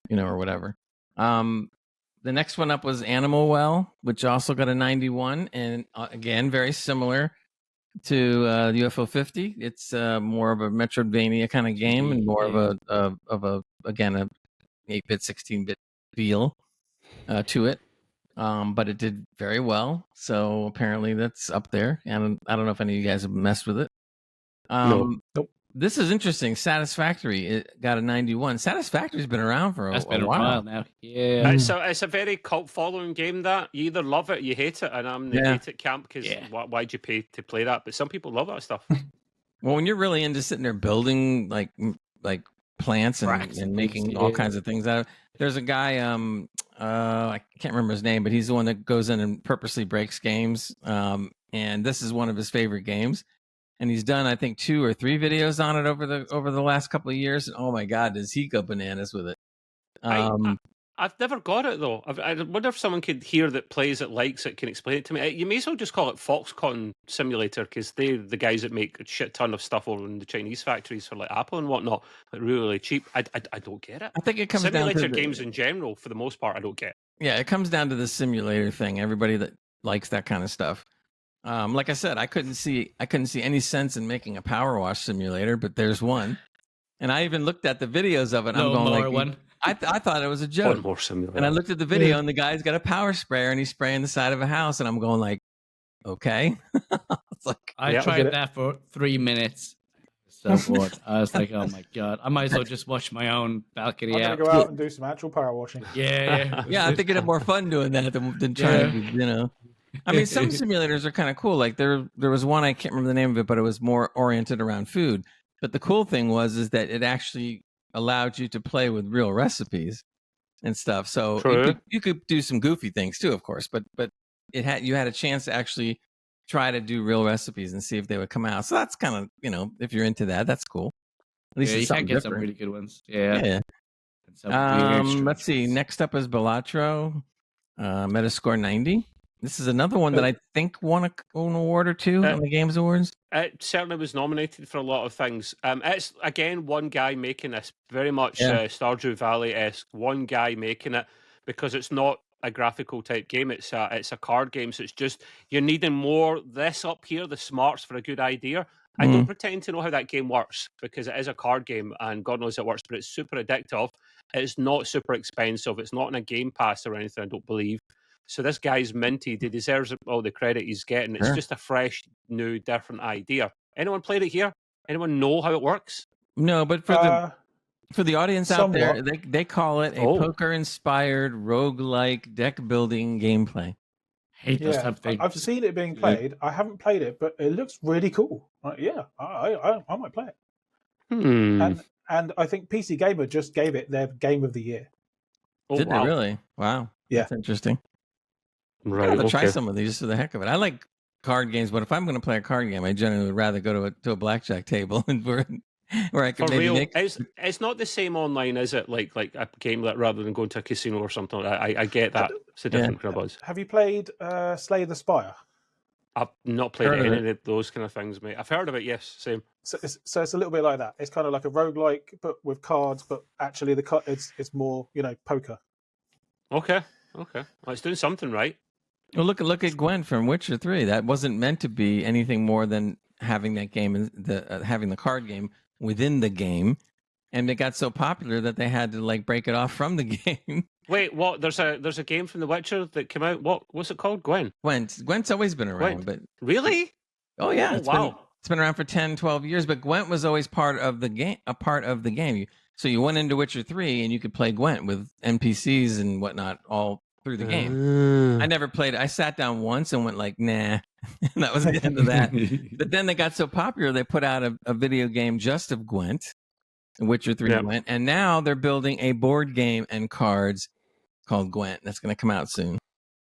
or whatever. The next one up was Animal Well, which also got a 91. And again, very similar to UFO 50. It's more of a Metroidvania kind of game and more of a 8-bit, 16-bit feel to it. But it did very well. So apparently that's up there. And I don't know if any of you guys have messed with it. Nope. This is interesting. Satisfactory, it got a 91. Satisfactory's been around for a while now. Yeah. It's a very cult following game that you either love it or you hate it, and I'm the hate it camp because why'd you pay to play that? But some people love that stuff. Well, when you're really into sitting there building like plants and making all kinds of things out of, there's a guy I can't remember his name, but he's the one that goes in and purposely breaks games. And this is one of his favorite games. And he's done, I think, 2 or 3 videos on it over the last couple of years. And oh my God, does he go bananas with it? I've never got it though. I wonder if someone could hear that plays it, likes it, can explain it to me. You may as well just call it Foxconn Simulator because they're the guys that make a shit ton of stuff over in the Chinese factories for like Apple and whatnot, like really cheap. I don't get it. I think it comes simulator down to games in general, for the most part, I don't get. Yeah, it comes down to the simulator thing. Everybody that likes that kind of stuff. Like I said, I couldn't see any sense in making a power wash simulator, but there's one, and I even looked at the videos of it. I'm going like, I thought it was a joke. One more simulator. And I looked at the video, and the guy's got a power sprayer, and he's spraying the side of a house, and I'm going like, okay. It's like I tried that for 3 minutes. So bored. I was like, oh my God, I might as well just wash my own balcony I'm out. gonna go out and do some actual power washing. Yeah. I think it'd have more fun doing that than trying to, I mean, some simulators are kind of cool. Like there was one, I can't remember the name of it, but it was more oriented around food. But the cool thing is that it actually allowed you to play with real recipes and stuff. So you could do some goofy things too, of course. But you had a chance to actually try to do real recipes and see if they would come out. So that's kind of, if you're into that, that's cool. At least you it's can get some really good ones. Yeah. Let's see. Next up is Balatro, Metascore 90. This is another one that I think won an award or 2 on the Games Awards. It certainly was nominated for a lot of things. It's, again, one guy making this, very much Stardew Valley-esque, one guy making it, because it's not a graphical type game, it's a card game, so it's just, you're needing more this up here, the smarts for a good idea. I don't pretend to know how that game works, because it is a card game, and God knows it works, but it's super addictive. It's not super expensive. It's not in a Game Pass or anything, I don't believe. So this guy's minted. He deserves all the credit he's getting. It's just a fresh, new, different idea. Anyone played it here? Anyone know how it works? No, but for the audience out there, they call it a poker-inspired roguelike deck-building gameplay. I've seen it being played. I haven't played it, but it looks really cool. I might play it. And I think PC Gamer just gave it their Game of the Year. Did they really? Wow. Yeah. That's interesting. Right. I'm gonna try some of these just for the heck of it. I like card games, but if I'm going to play a card game, I generally would rather go to a blackjack table and where I can maybe make. It's not the same online, is it? Like a game that rather than going to a casino or something. I get that. It's a different kind of buzz. Have you played Slay the Spire? I've not played any of those kind of things, mate. I've heard of it. Yes, same. So it's a little bit like that. It's kind of like a roguelike, but with cards. But actually, it's more poker. Okay. Well, it's doing something right. Well, look at Gwen from Witcher 3. That wasn't meant to be anything more than having that game and having the card game within the game. and it got so popular that they had to like break it off from the game. Wait, what? There's a game from The Witcher that came out. What's it called? Gwent's always been around, but really? oh yeah, Oh, it's been around for 10, 12 years. But Gwent was always part of the game. So you went into Witcher 3 and you could play Gwent with NPCs and whatnot all through the game. I never played it. I sat down once and went like, nah. And that was the end of that. But then they got so popular, they put out a video game just of Gwent, Witcher 3 Gwent. And now they're building a board game and cards called Gwent. That's going to come out soon.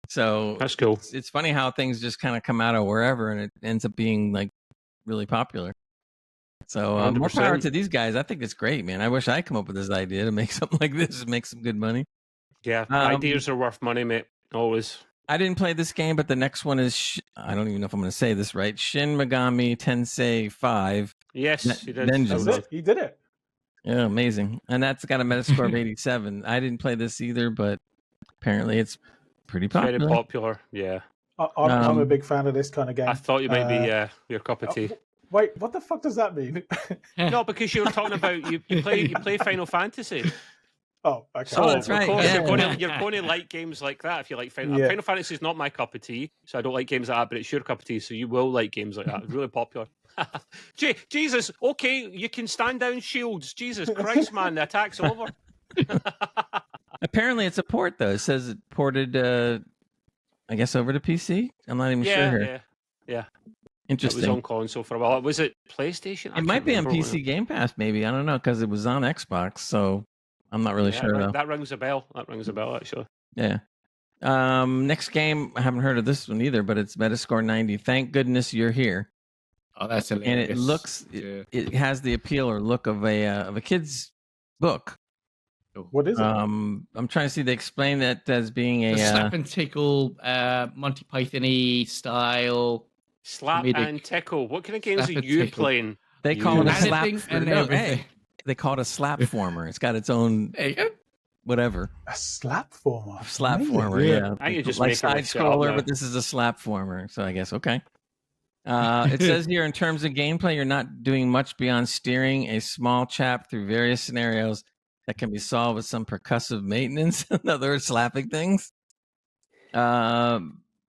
So that's cool. It's funny how things just kind of come out of wherever and it ends up being like really popular. So more power to these guys. I think it's great, man. I wish I come up with this idea to make something like this and make some good money. Yeah, ideas are worth money, mate. Always. I didn't play this game, but the next one is, I don't even know if I'm going to say this right, Shin Megami Tensei 5. Yes, you did. That's it. You did it. Yeah, amazing. And that's got a Metascore of 87. I didn't play this either, but apparently it's pretty popular. Very popular, yeah. I'm a big fan of this kind of game. I thought you might be your cup of tea. Wait, what the fuck does that mean? No, because you were talking about you play Final Fantasy. Oh, okay. So that's right. Of course, Yeah. you're going to like games like that if you like Final Fantasy is not my cup of tea, so I don't like games like that. But it's your cup of tea, so you will like games like that. It's really popular. Jesus, okay, you can stand down shields. Jesus Christ, man, the attack's over. Apparently, it's a port though. It says it ported, I guess, over to PC. I'm not even sure here. Yeah. Interesting. It was on console for a while. Was it PlayStation? It might be on PC Game Pass, maybe. I don't know, because it was on Xbox, so I'm not really sure, though. That rings a bell. Actually. Yeah. Next game, I haven't heard of this one either, but it's Metascore 90. Thank goodness you're here. Oh, that's hilarious. And it looks, it has the appeal or look of a kid's book. What is it? I'm trying to see. They explain that as being a slap and tickle, Monty Python-y style. Slap comedic. and tickle. What kind of games are you playing? They call it a slap. Everything. They call it a slap former. It's got its own whatever. A slap former. Slapformer, yeah. I can just like make side it scroller, but this is a slapformer. So I guess okay. It says here in terms of gameplay, you're not doing much beyond steering a small chap through various scenarios that can be solved with some percussive maintenance. In other words, slapping things.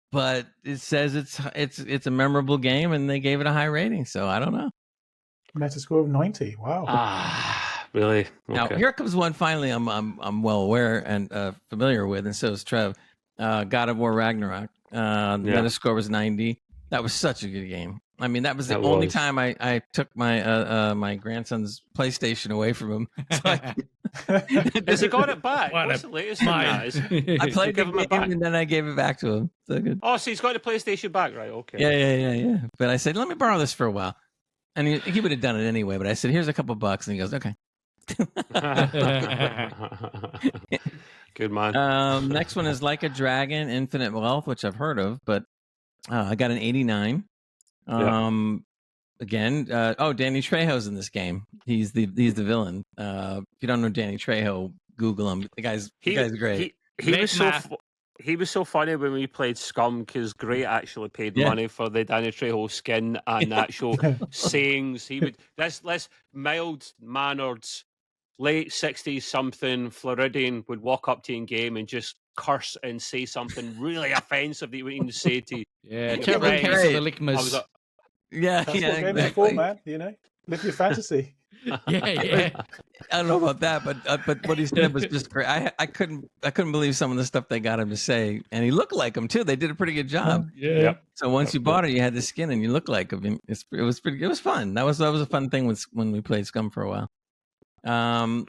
But it says it's a memorable game, and they gave it a high rating. So I don't know. Metascore of 90. Wow. Really? Okay. Now here comes one. Finally, I'm well aware and familiar with, and so is Trev. God of War Ragnarok. Metascore was 90. That was such a good game. I mean, that was the only time I took my my grandson's PlayStation away from him. So Has he got it back? What's the latest on that? I played the game and then I gave it back to him. So good. Oh, so he's got the PlayStation back, right? Okay. Yeah. But I said, let me borrow this for a while. And he would have done it anyway. But I said, here's a couple bucks. And he goes, okay. Good man. Next one is Like a Dragon, Infinite Wealth, which I've heard of. But I got an 89. Again, Danny Trejo's in this game. He's the villain. If you don't know Danny Trejo, Google him. The guy's great. He was so funny when we played Scum because Gray actually paid money for the Danny Trejo skin and actual sayings. He would this mild mannered late 60s something Floridian would walk up to you in game and just curse and say something really offensive that you wouldn't even say to terrible case of the Ligmas. That's what games are for, man. You know, live your fantasy. I don't know about that, but what he said was just great. I couldn't believe some of the stuff they got him to say, and he looked like him too. They did a pretty good job. So once you bought it, you had the skin, and you looked like him. It was fun. That was a fun thing when we played Scum for a while.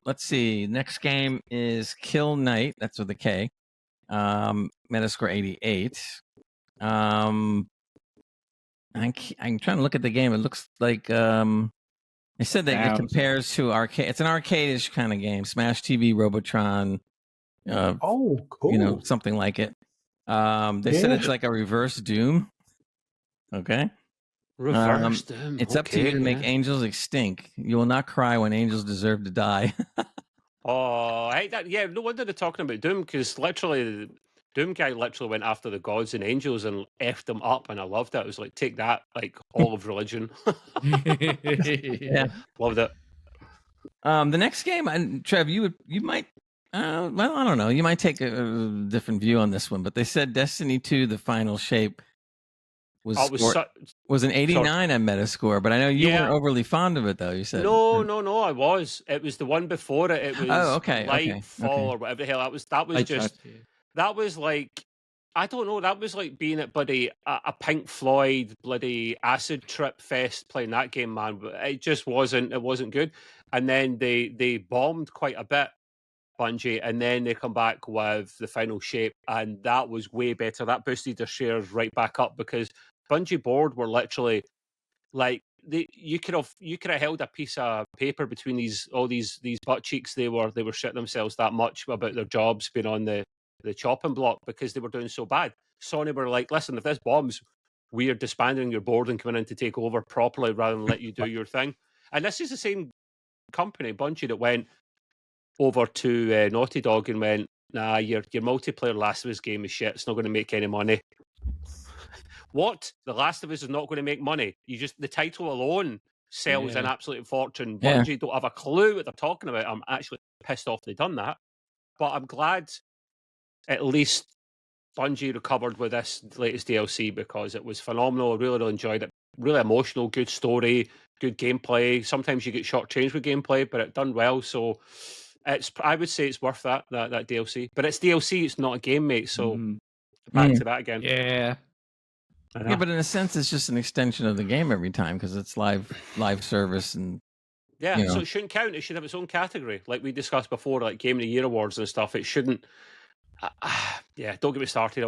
Let's see. Next game is Kill Knight. That's with a K. Metascore 88. I'm trying to look at the game. It looks like they said that it compares to arcade. It's an arcade-ish kind of game. Smash TV, Robotron. Cool. You know, something like it. They said it's like a reverse Doom. Okay. Reverse Doom. It's up to you to make angels extinct. You will not cry when angels deserve to die. No wonder they're talking about Doom because literally. Doom guy literally went after the gods and angels and effed them up, and I loved it. It was like, take that, like all of religion. Yeah, loved it. The next game, and Trev, you might. Well, I don't know. You might take a different view on this one, but they said Destiny 2: The Final Shape was an 89 on Metascore, but I know you weren't overly fond of it, though. You said no, I was. It was the one before it. It was Lightfall or whatever the hell that was. That was like, I don't know. That was like being at bloody a Pink Floyd bloody acid trip fest playing that game, man. But it just wasn't. It wasn't good. And then they bombed quite a bit, Bungie, and then they come back with The Final Shape, and that was way better. That boosted their shares right back up because Bungie board were literally like you could have held a piece of paper between these butt cheeks. They were shitting themselves that much about their jobs being on the chopping block because they were doing so bad. Sony were like, listen, if this bombs, we are disbanding your board and coming in to take over properly rather than let you do your thing. And this is the same company, Bungie, that went over to Naughty Dog and went, nah, your multiplayer Last of Us game is shit. It's not going to make any money. What? The Last of Us is not going to make money. The title alone sells an absolute fortune. Bungie don't have a clue what they're talking about. I'm actually pissed off they've done that. But I'm glad at least Bungie recovered with this latest DLC because it was phenomenal. I really enjoyed it. Really emotional, good story, good gameplay. Sometimes you get shortchanged with gameplay, but it done well. So I would say it's worth that DLC. But it's DLC, it's not a game, mate. So back to that again. Yeah. Yeah, but in a sense, it's just an extension of the game every time because it's live service and. Yeah, so it shouldn't count. It should have its own category, like we discussed before, like Game of the Year awards and stuff. It shouldn't. Don't get me started.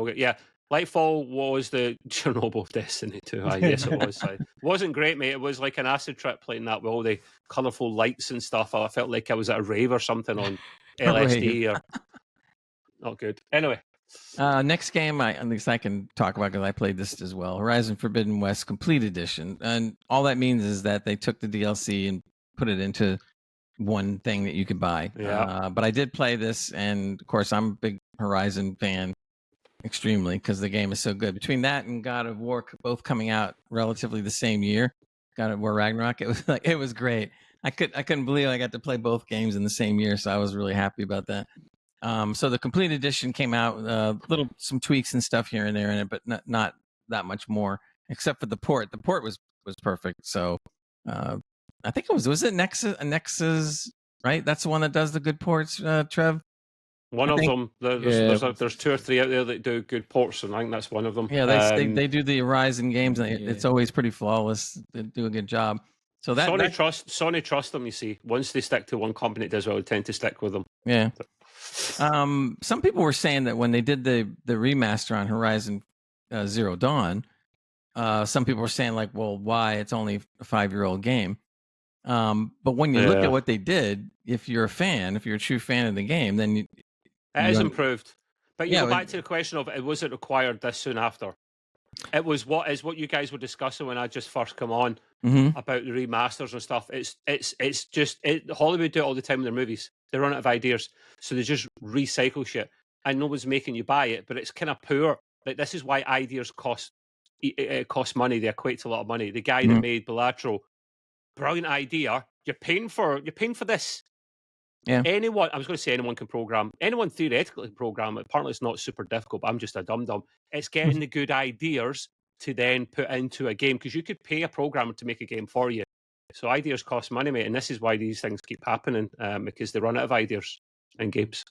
Lightfall was the Chernobyl of Destiny 2. Yes, it was. It wasn't great, mate. It was like an acid trip playing that with all the colourful lights and stuff. I felt like I was at a rave or something on LSD. Or not good. Anyway. Next game, at least I can talk about because I played this as well. Horizon Forbidden West Complete Edition. And all that means is that they took the DLC and put it into one thing that you could buy. Yeah. But I did play this, and of course, I'm a big Horizon fan, extremely, because the game is so good. Between that and God of War, both coming out relatively the same year, God of War Ragnarok, it was great. I couldn't believe I got to play both games in the same year, so I was really happy about that. So the Complete Edition came out, some tweaks and stuff here and there in it, but not that much more, except for the port. The port was perfect. So I think it was it Nexus, right? That's the one that does the good ports, Trev? One of them. There's 2 or 3 out there that do good ports, and I think that's one of them. Yeah, they do the Horizon games, and it's always pretty flawless. They do a good job. So Sony trust them. You see, once they stick to one company, it does well. They tend to stick with them. Yeah. Some people were saying that when they did the remaster on Horizon Zero Dawn, some people were saying like, well, why? It's only a 5-year-old game. But when you look at what they did, if you're a true fan of the game, then it has improved. But you go back to the question of was it required this soon after? It was what you guys were discussing when I just first come on about the remasters and stuff. It's just Hollywood do it all the time in their movies. They run out of ideas, so they just recycle shit. And no one's making you buy it, but it's kind of poor. Like this is why ideas cost money. They equate to a lot of money. The guy that made Belatro, brilliant idea. You're paying for this. Yeah. Anyone can program. Anyone theoretically can program it. Apparently, it's not super difficult. But I'm just a dum-dum. It's getting the good ideas to then put into a game because you could pay a programmer to make a game for you. So ideas cost money, mate, and this is why these things keep happening because they run out of ideas in games.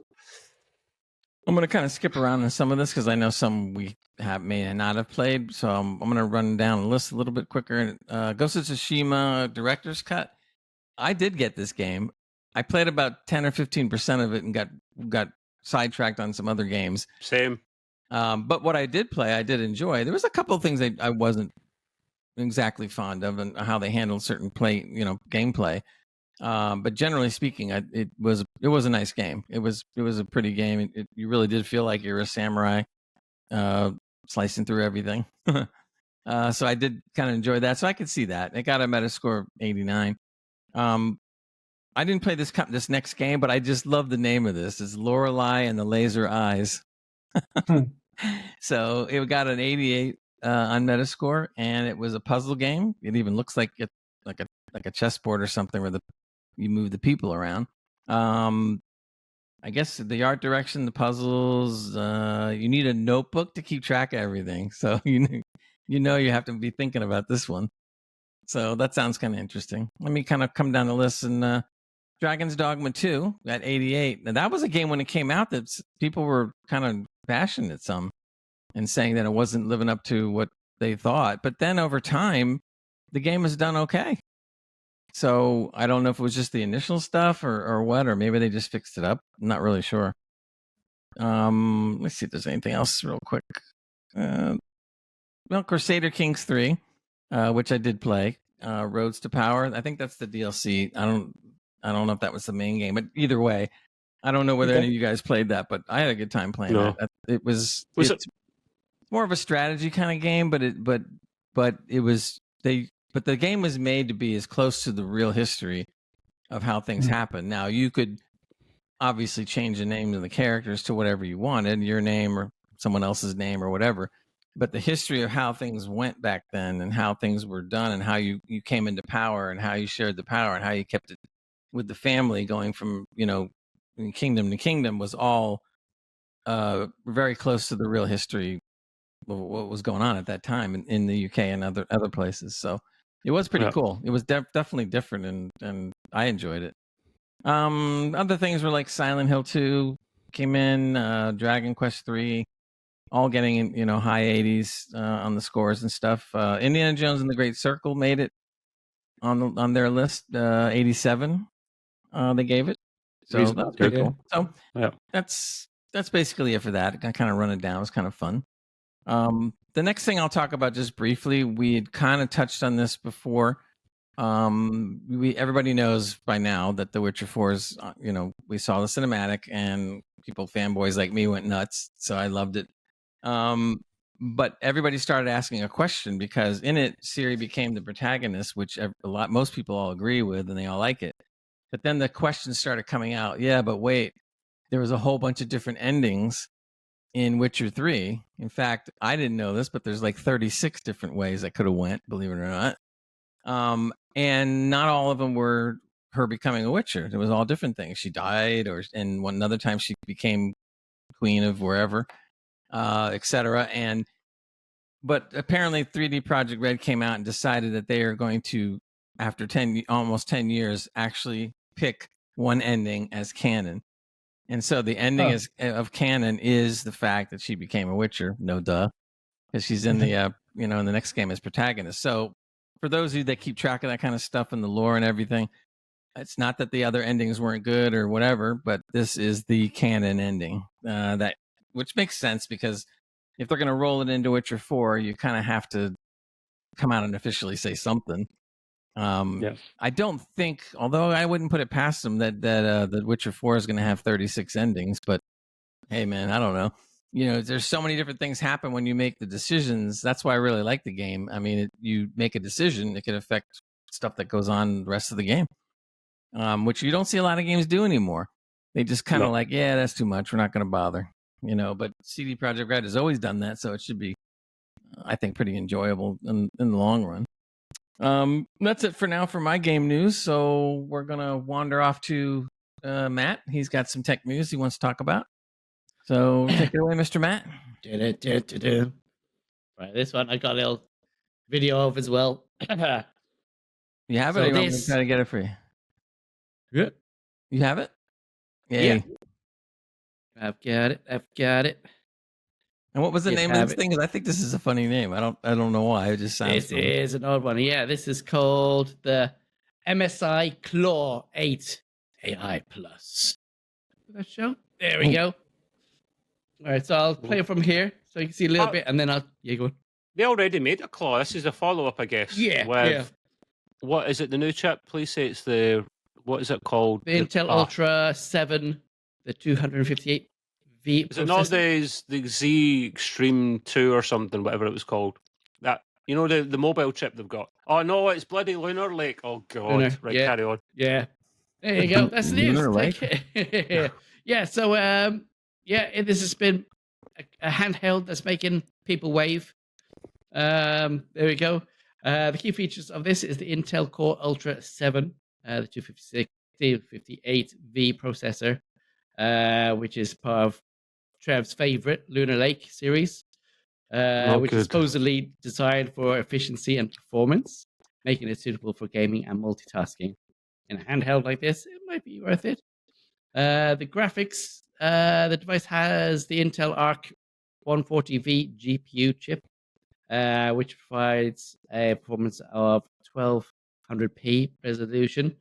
I'm going to kind of skip around on some of this because I know some we may not have played. So I'm going to run down the list a little bit quicker. Ghost of Tsushima Director's Cut. I did get this game. I played about 10 or 15% of it and got sidetracked on some other games. Same. But what I did play, I did enjoy. There was a couple of things I wasn't exactly fond of and how they handled certain gameplay. But generally speaking, it was a nice game. It was a pretty game. You really did feel like you're a samurai, slicing through everything. So I did kind of enjoy that. So I could see that. It got a Metascore of 89. I didn't play this next game, but I just love the name of this. It's Lorelei and the Laser Eyes. So it got an 88 on Metascore, and it was a puzzle game. It even looks like a chessboard or something, where you move the people around. I guess the art direction, the puzzles, you need a notebook to keep track of everything. So you have to be thinking about this one. So that sounds kind of interesting. Let me kind of come down the list. And Dragon's Dogma 2 at 88. Now, that was a game when it came out that people were kind of bashing it some and saying that it wasn't living up to what they thought. But then over time, the game has done okay. So I don't know if it was just the initial stuff or what, or maybe they just fixed it up. I'm not really sure. Let's see if there's anything else real quick. Well, Crusader Kings 3, which I did play. Roads to Power. I think that's the DLC. I don't know if that was the main game, but either way, I don't know whether any of you guys played that, but I had a good time playing that. It was more of a strategy kind of game, but the game was made to be as close to the real history of how things happen. Now, you could obviously change the names of the characters to whatever you wanted, your name or someone else's name or whatever. But the history of how things went back then and how things were done and how you came into power and how you shared the power and how you kept it with the family going from, kingdom to kingdom was all very close to the real history of what was going on at that time in the UK and other places. So it was pretty cool. It was definitely different, and I enjoyed it. Other things were like Silent Hill 2 came in, Dragon Quest 3, all getting in, high 80s on the scores and stuff. Indiana Jones and the Great Circle made it on their list, 87. They gave it. So that's pretty cool. So that's basically it for that. I kind of run it down. It was kind of fun. The next thing I'll talk about just briefly, we had kind of touched on this before. Everybody knows by now that The Witcher 4 is, we saw the cinematic and fanboys like me went nuts. So I loved it. But everybody started asking a question because in it, Ciri became the protagonist, which most people all agree with and they all like it. But then the questions started coming out. Yeah, but wait, there was a whole bunch of different endings in Witcher 3. In fact, I didn't know this, but there's like 36 different ways that could have went, believe it or not. And not all of them were her becoming a Witcher. It was all different things. She died, and another time she became queen of wherever, etc. But apparently 3D Projekt Red came out and decided that they are going to, after almost 10 years, actually pick one ending as canon. And so the ending of canon is the fact that she became a Witcher. No duh. Because she's in the, in the next game as protagonist. So for those of you that keep track of that kind of stuff in the lore and everything, it's not that the other endings weren't good or whatever, but this is the canon ending. Which makes sense because if they're going to roll it into Witcher 4, you kind of have to come out and officially say something. I don't think, although I wouldn't put it past them that the Witcher 4 is going to have 36 endings, but hey, man, I don't know. There's so many different things happen when you make the decisions. That's why I really like the game. I mean, you make a decision, it can affect stuff that goes on the rest of the game, which you don't see a lot of games do anymore. They just kind of yeah, that's too much. We're not going to bother, but CD Projekt Red has always done that. So it should be, I think, pretty enjoyable in the long run. That's it for now for my game news. So we're going to wander off to Matt. He's got some tech news he wants to talk about. So take it away, Mr. Matt. Right, this one I got a little video of as well. You have it? So or you want me to try to get it for you? Yeah. You have it? Yay. Yeah. I've got it. And what was the name of this thing? Because I think this is a funny name. I don't know why. It just sounds. This is an odd one. Yeah, this is called the MSI Claw 8 AI Plus. That show. There we go. All right, so I'll play it from here so you can see a little bit, and then go on. They already made a Claw. This is a follow-up, I guess. Yeah. What is it? The new chip? Please say it's what is it called? The Intel Ultra 7, the 258V. Is it not the Z Extreme 2 or something, whatever it was called? That the mobile chip they've got. Oh no, it's bloody Lunar Lake. Oh god. Lunar, right, carry on. Yeah. There you go. That's the news. Yeah, so this has been a handheld that's making people wave. There we go. The key features of this is the Intel Core Ultra 7, the 256 6058V processor, which is part of Trev's favorite Lunar Lake series, which is supposedly designed for efficiency and performance, making it suitable for gaming and multitasking. In a handheld like this, it might be worth it. The graphics, the device has the Intel Arc 140V GPU chip, which provides a performance of 1200p resolution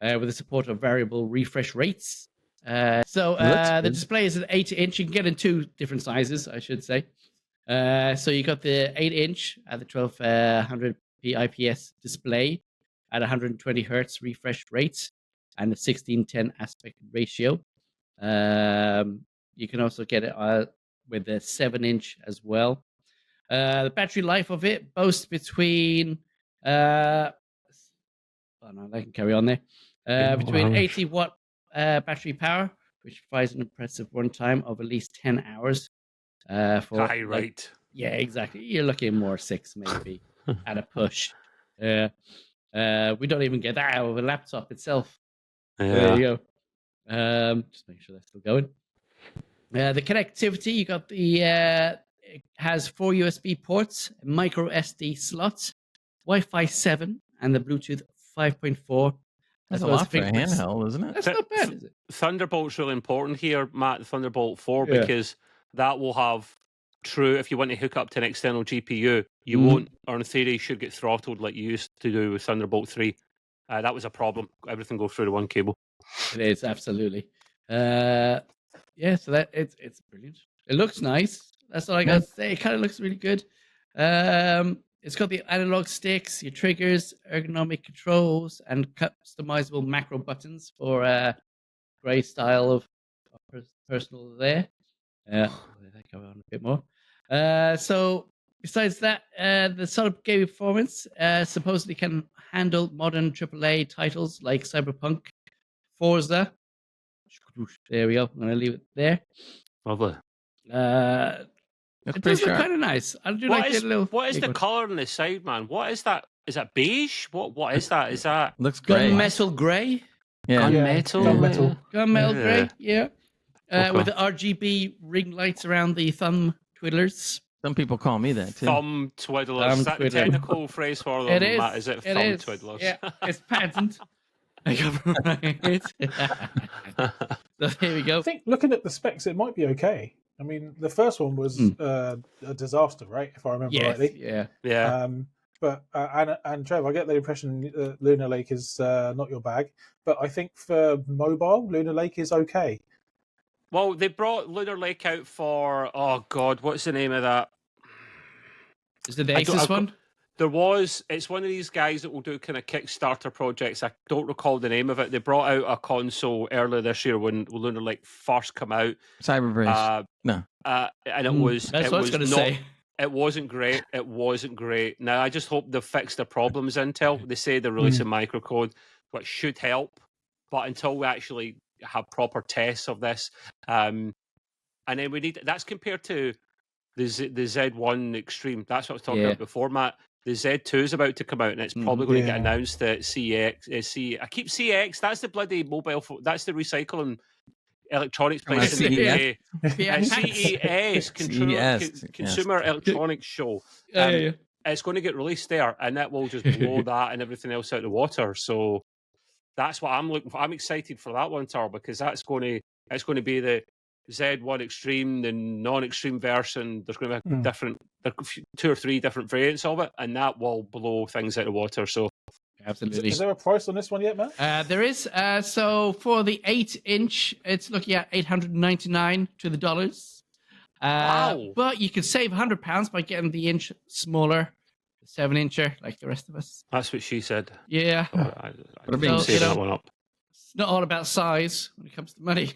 with the support of variable refresh rates. The display is an 8-inch. You can get in two different sizes, I should say. So you got the 8-inch at the 1200p IPS display at 120 hertz refresh rate and the 16:10 aspect ratio. You can also get it with the 7-inch as well. The battery life of it boasts between I can carry on there. Between 80 watt battery power, which provides an impressive runtime of at least 10 hours. Right. Yeah, exactly. You're looking more 6 maybe at a push. We don't even get that out of a laptop itself. Yeah. There you go. Just make sure that's still going. The connectivity, you got the it has 4 USB ports, a micro SD slot, Wi-Fi 7, and the Bluetooth 5.4. That's a lot for a handheld, isn't it? That's not bad, is it? Thunderbolt's really important here, Matt. The Thunderbolt 4, because that will have true. If you want to hook up to an external GPU, you won't, or in theory, should get throttled like you used to do with Thunderbolt 3. That was a problem. Everything goes through the one cable. It is, absolutely. So that it's brilliant. It looks nice. That's all I got to say. It kind of looks really good. It's got the analog sticks, your triggers, ergonomic controls, and customizable macro buttons for grey style of personal there. Let that go on a bit more. So besides that, the solid gaming performance supposedly can handle modern AAA titles like Cyberpunk, Forza. There we go. I'm going to leave it there. Lovely. It does look kind of nice. I do like it a little. What is the colour on the side, man? What is that? Is that beige? What is that? Is that looks great? Gunmetal grey. Yeah. Gunmetal grey. Yeah. With the RGB ring lights around the thumb twiddlers. Some people call me that too. Thumb twiddlers. Is that the technical phrase for them? It is. Matt? Is it thumb twiddlers? Yeah, it's patent. So here we go. I think looking at the specs, it might be okay. I mean, the first one was a disaster, right? If I remember rightly. Yeah. But and Trev, I get the impression Lunar Lake is not your bag. But I think for mobile, Lunar Lake is okay. Well, they brought Lunar Lake out for what's the name of that? Is it the Asus one? It's one of these guys that will do kind of Kickstarter projects. I don't recall the name of it. They brought out a console earlier this year when Lunar Lake first came out. Cyberbridge. No. And it was. That's what I was going to say. It wasn't great. It wasn't great. Now, I just hope they've fixed their problems, Intel. They say they're releasing microcode, which should help. But until we actually have proper tests of this, and then we need... That's compared to the Z1 Extreme. That's what I was talking about before, Matt. The Z2 is about to come out, and it's probably going to get announced at CEX. I keep CEX. That's the bloody mobile phone. That's the recycling electronics place in the UK. CES, Consumer Electronics Show. It's going to get released there, and that will just blow that and everything else out of the water. So that's what I'm looking for. I'm excited for that one, Tar, because it's going to be the Z1 Extreme, the non-extreme version. There's going to be there are 2 or 3 different variants of it, and that will blow things out of the water. So, absolutely. Is there a price on this one yet, Matt? There is. So for the 8-inch, it's looking at $899 to the dollars. Wow! But you can save £100 by getting the inch smaller, the 7-incher, like the rest of us. That's what she said. Yeah. I saving that one up. It's not all about size when it comes to money.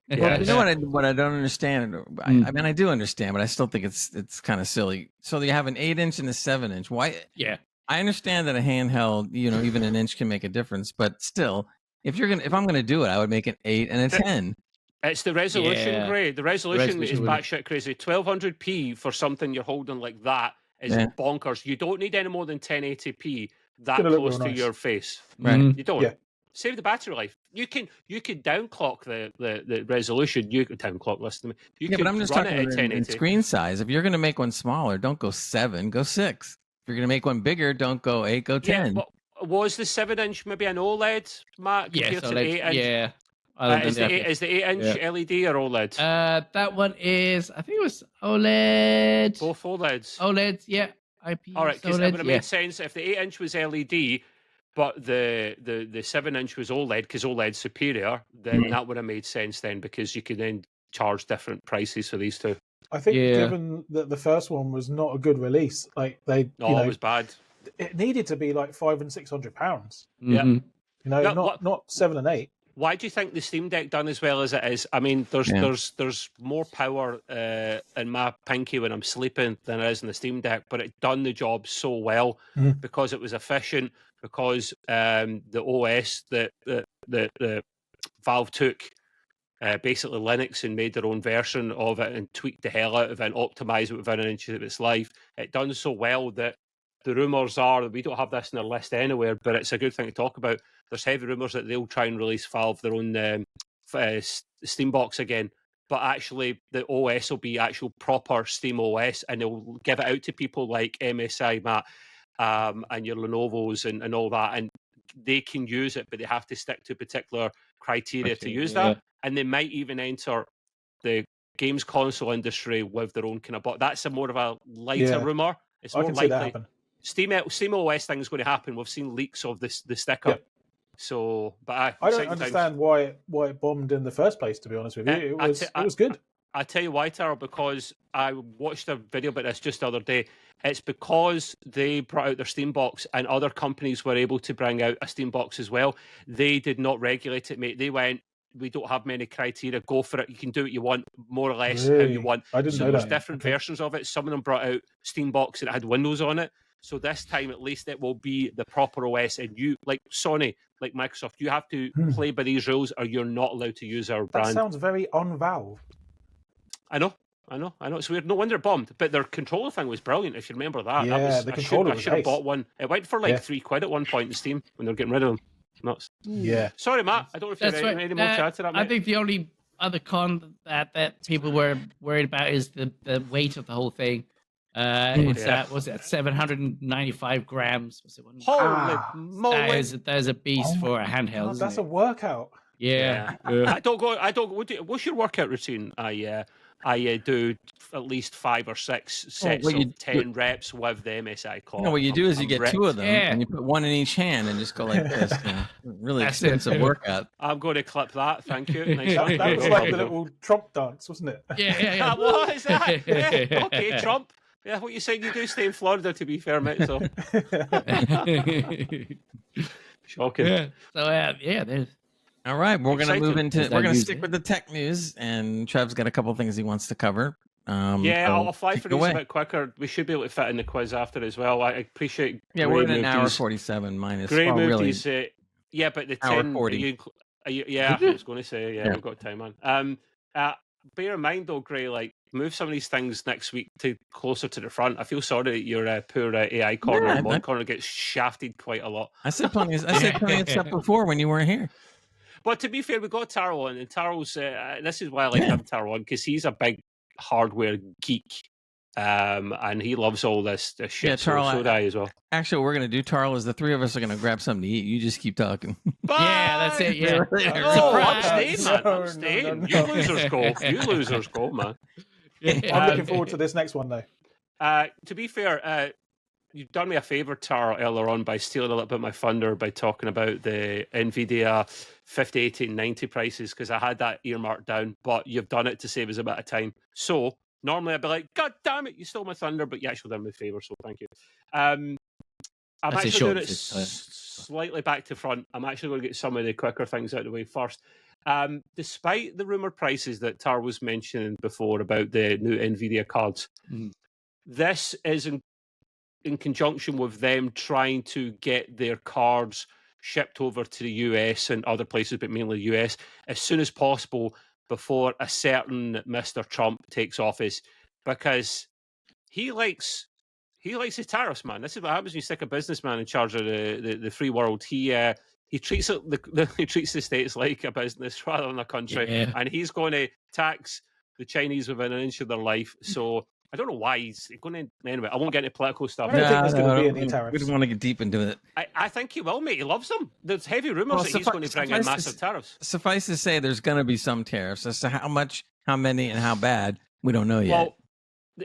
Well, you know what I don't understand. I mean, I do understand, but I still think it's kind of silly. So you have an 8-inch and a 7-inch. Why? Yeah, I understand that a handheld, even an inch can make a difference, but still, if I'm gonna do it, I would make an 8 and a 10. It's the resolution, Gray. The resolution is batshit crazy. 1200p for something you're holding like that is bonkers. You don't need any more than 1080p that close to your face. Right. You don't. Yeah. Save the battery life. You can downclock the resolution. You can downclock. Listen to me. You Yeah, can but I'm just run talking it at in 1080. screen size. If you're going to make one smaller, don't go 7, go 6. If you're going to make one bigger, don't go 8, go 10. Yeah, but was the 7-inch maybe an OLED, Matt, compared to the 8-inch? Yeah. Is the 8-inch LED or OLED? That one is, I think it was OLED. Both OLEDs. OLED, yeah. IPS All right, because it OLED, would have made sense if the 8-inch was LED, but the 7-inch was OLED because OLED's superior. Then that would have made sense then, because you could then charge different prices for these two. I think given that the first one was not a good release, like it was bad. It needed to be like £500 and £600. Yeah, you know, not 7 and 8. Why do you think the Steam Deck done as well as it is? I mean, there's more power in my pinky when I'm sleeping than there is in the Steam Deck, but it done the job so well because it was efficient, because the OS that Valve took, basically Linux, and made their own version of it and tweaked the hell out of it and optimized it within an inch of its life. It done so well that the rumours are that we don't have this in our list anywhere, but it's a good thing to talk about. There's heavy rumours that they'll try and release Valve their own Steam box again, but actually the OS will be actual proper Steam OS, and they'll give it out to people like MSI, Matt, and your Lenovo's and all that, and they can use it, but they have to stick to particular criteria to use that, and they might even enter the games console industry with their own kind of. But that's a more of a lighter rumour. It's more likely. Steam OS thing is going to happen. We've seen leaks of the sticker. Yep. So, but I don't understand why it bombed in the first place, to be honest with you. It was good. I tell you why, Tara, because I watched a video about this just the other day. It's because they brought out their Steam box and other companies were able to bring out a Steam box as well. They did not regulate it, mate. They went, we don't have many criteria, go for it. You can do what you want, more or less how you want. I didn't know that. There's different versions of it. Some of them brought out Steam box that had Windows on it. So this time, at least, it will be the proper OS. And you, like Sony, like Microsoft, you have to play by these rules or you're not allowed to use our brand. That sounds very on-Valve. I know. It's weird. No wonder it bombed. But their controller thing was brilliant, if you remember that. Yeah, the controller I should have bought one. It went for like £3 at one point in Steam when they were getting rid of them. Nuts. Yeah. Sorry, Matt. I don't know if you have any more chat to that, mate. I think the only other con that people were worried about is the weight of the whole thing. Was it 795 grams? Was it one? Holy moly! That is a beast for a handheld. God, that's a workout. Yeah. I don't go. What's your workout routine? I do at least 5 or 6 sets of 10 reps with the MSI Claw. No, what you do is you get 2 of them and you put one in each hand and just go like this. Really expensive workout. I'm going to clip that. Thank you. Nice that was like the little Trump dance, wasn't it? Yeah. That was that. Yeah. Okay, Trump. Yeah, what you saying? You do stay in Florida, to be fair, mate. So shocking. Yeah. So there's. All right, we're going to move into. We're going to stick with the tech news, and Trev's got a couple of things he wants to cover. I'll fly for these a bit quicker. We should be able to fit in the quiz after as well. I appreciate. Yeah, we're in an hour 47 minus. Great movies. Yeah, but the 10. 40. I was going to say we've got time on. Bear in mind though, Gray, like move some of these things next week to closer to the front. I feel sorry that your poor AI corner and mod corner gets shafted quite a lot. I said plenty of stuff before when you weren't here. But to be fair, we got Taro on, and Taro's. This is why I like having Taro on, because he's a big hardware geek, and he loves all this shit. Yeah, Taro, so do I as well. Actually, what we're gonna do, Taro, is the 3 of us are gonna grab something to eat. You just keep talking. Bye! Yeah, that's it. Yeah. I'm staying, man. I'm staying. No. You losers go, man. I'm looking forward to this next one, though. To be fair, you've done me a favour, Taro, earlier on by stealing a little bit of my thunder by talking about the NVIDIA 50, 80, and 90 prices, because I had that earmarked down, but you've done it to save us a bit of time. So normally I'd be like, God damn it, you stole my thunder, but you actually done me a favour, so thank you. I'm actually doing it slightly back to front. I'm actually going to get some of the quicker things out of the way first. Despite the rumoured prices that Taro was mentioning before about the new NVIDIA cards, this is in conjunction with them trying to get their cards shipped over to the US and other places, but mainly US, as soon as possible before a certain Mr. Trump takes office, because he likes his tariffs, man. This is what happens when you stick a businessman in charge of the free world. He he treats it he treats the States like a business rather than a country, and he's going to tax the Chinese within an inch of their life. So I don't know why he's going to. Anyway, I won't get into political stuff. I don't think there's going to be any tariffs. We don't want to get deep into it. I think he will, mate. He loves them. There's heavy rumors that he's going to bring in massive tariffs. Suffice to say, there's going to be some tariffs. As to how much, how many, and how bad, we don't know yet. Well,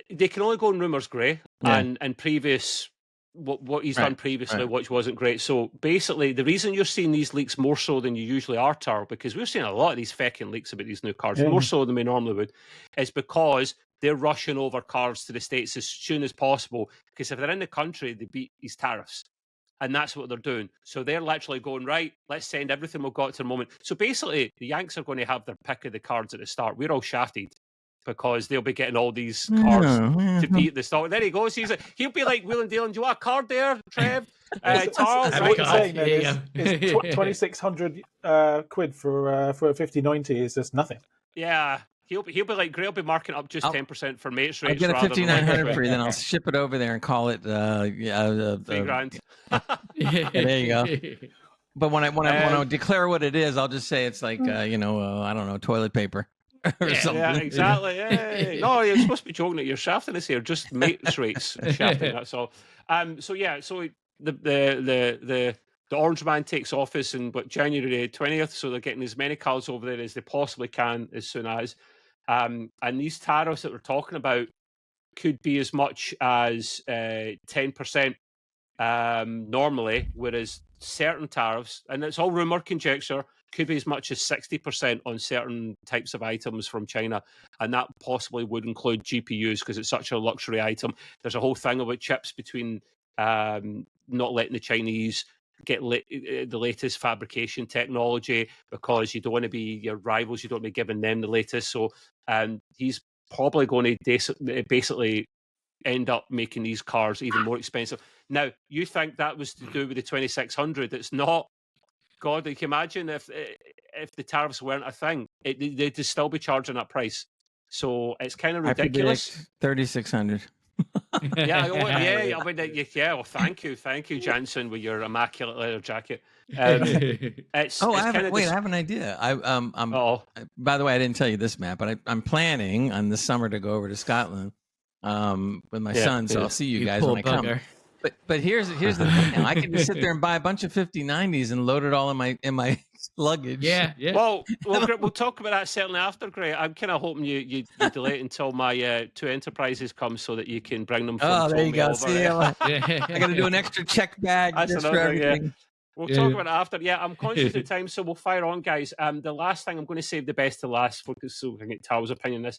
they can only go in rumors, Gray, and previous what he's done previously, which wasn't great. So basically, the reason you're seeing these leaks more so than you usually are, Tar, because we're seeing a lot of these fecking leaks about these new cards, more so than we normally would, is because they're rushing over cards to the States as soon as possible. Because if they're in the country, they beat these tariffs. And that's what they're doing. So they're literally going, right, let's send everything we've got to the moment. So basically, the Yanks are going to have their pick of the cards at the start. We're all shafted because they'll be getting all these cards to beat the stock. There he goes. He'll be like wheeling dealing. Do you want a card there, Trev? Charles? What you're saying then is 2,600 quid for a 5090 is just nothing. Yeah. He'll be like, Gray will be marking up just 10% for mates rates. I'll get a 5,900 for you, then I'll ship it over there and call it $3,000. There you go. But when I want to declare what it is, I'll just say it's like I don't know, toilet paper or something. Yeah, exactly. Yeah. No, you're supposed to be joking that you're shafting us here. Just mates rates shafting. That's all. So the Orange Man takes office in January 20th. So they're getting as many cards over there as they possibly can as soon as. And these tariffs that we're talking about could be as much as 10% normally, whereas certain tariffs, and it's all rumor, conjecture, could be as much as 60% on certain types of items from China. And that possibly would include GPUs because it's such a luxury item. There's a whole thing about chips between not letting the Chinese get the latest fabrication technology because you don't want to be your rivals, you don't want to be giving them the latest. So he's probably going to basically end up making these cars even more expensive. Now, you think that was to do with the 2,600? It's not. God, you can imagine if the tariffs weren't a thing, they'd still be charging that price. So it's kind of ridiculous. 3,600. Well, thank you, Jansen, with your immaculate leather jacket. I have an idea. By the way, I didn't tell you this, Matt, but I'm planning on this summer to go over to Scotland with my son. So I'll see you guys when I come. But here's the thing. Now. I can just sit there and buy a bunch of 5090s and load it all in my luggage. Yeah. Well, we'll talk about that certainly after, Gray. I'm kind of hoping you delay it until my two enterprises come so that you can bring them. There you go. See, I got to do an extra check bag just for everything. Yeah. We'll talk about it after. Yeah, I'm conscious of time, so we'll fire on, guys. The last thing I'm going to save the best to last, so we can get Tal's opinion on this.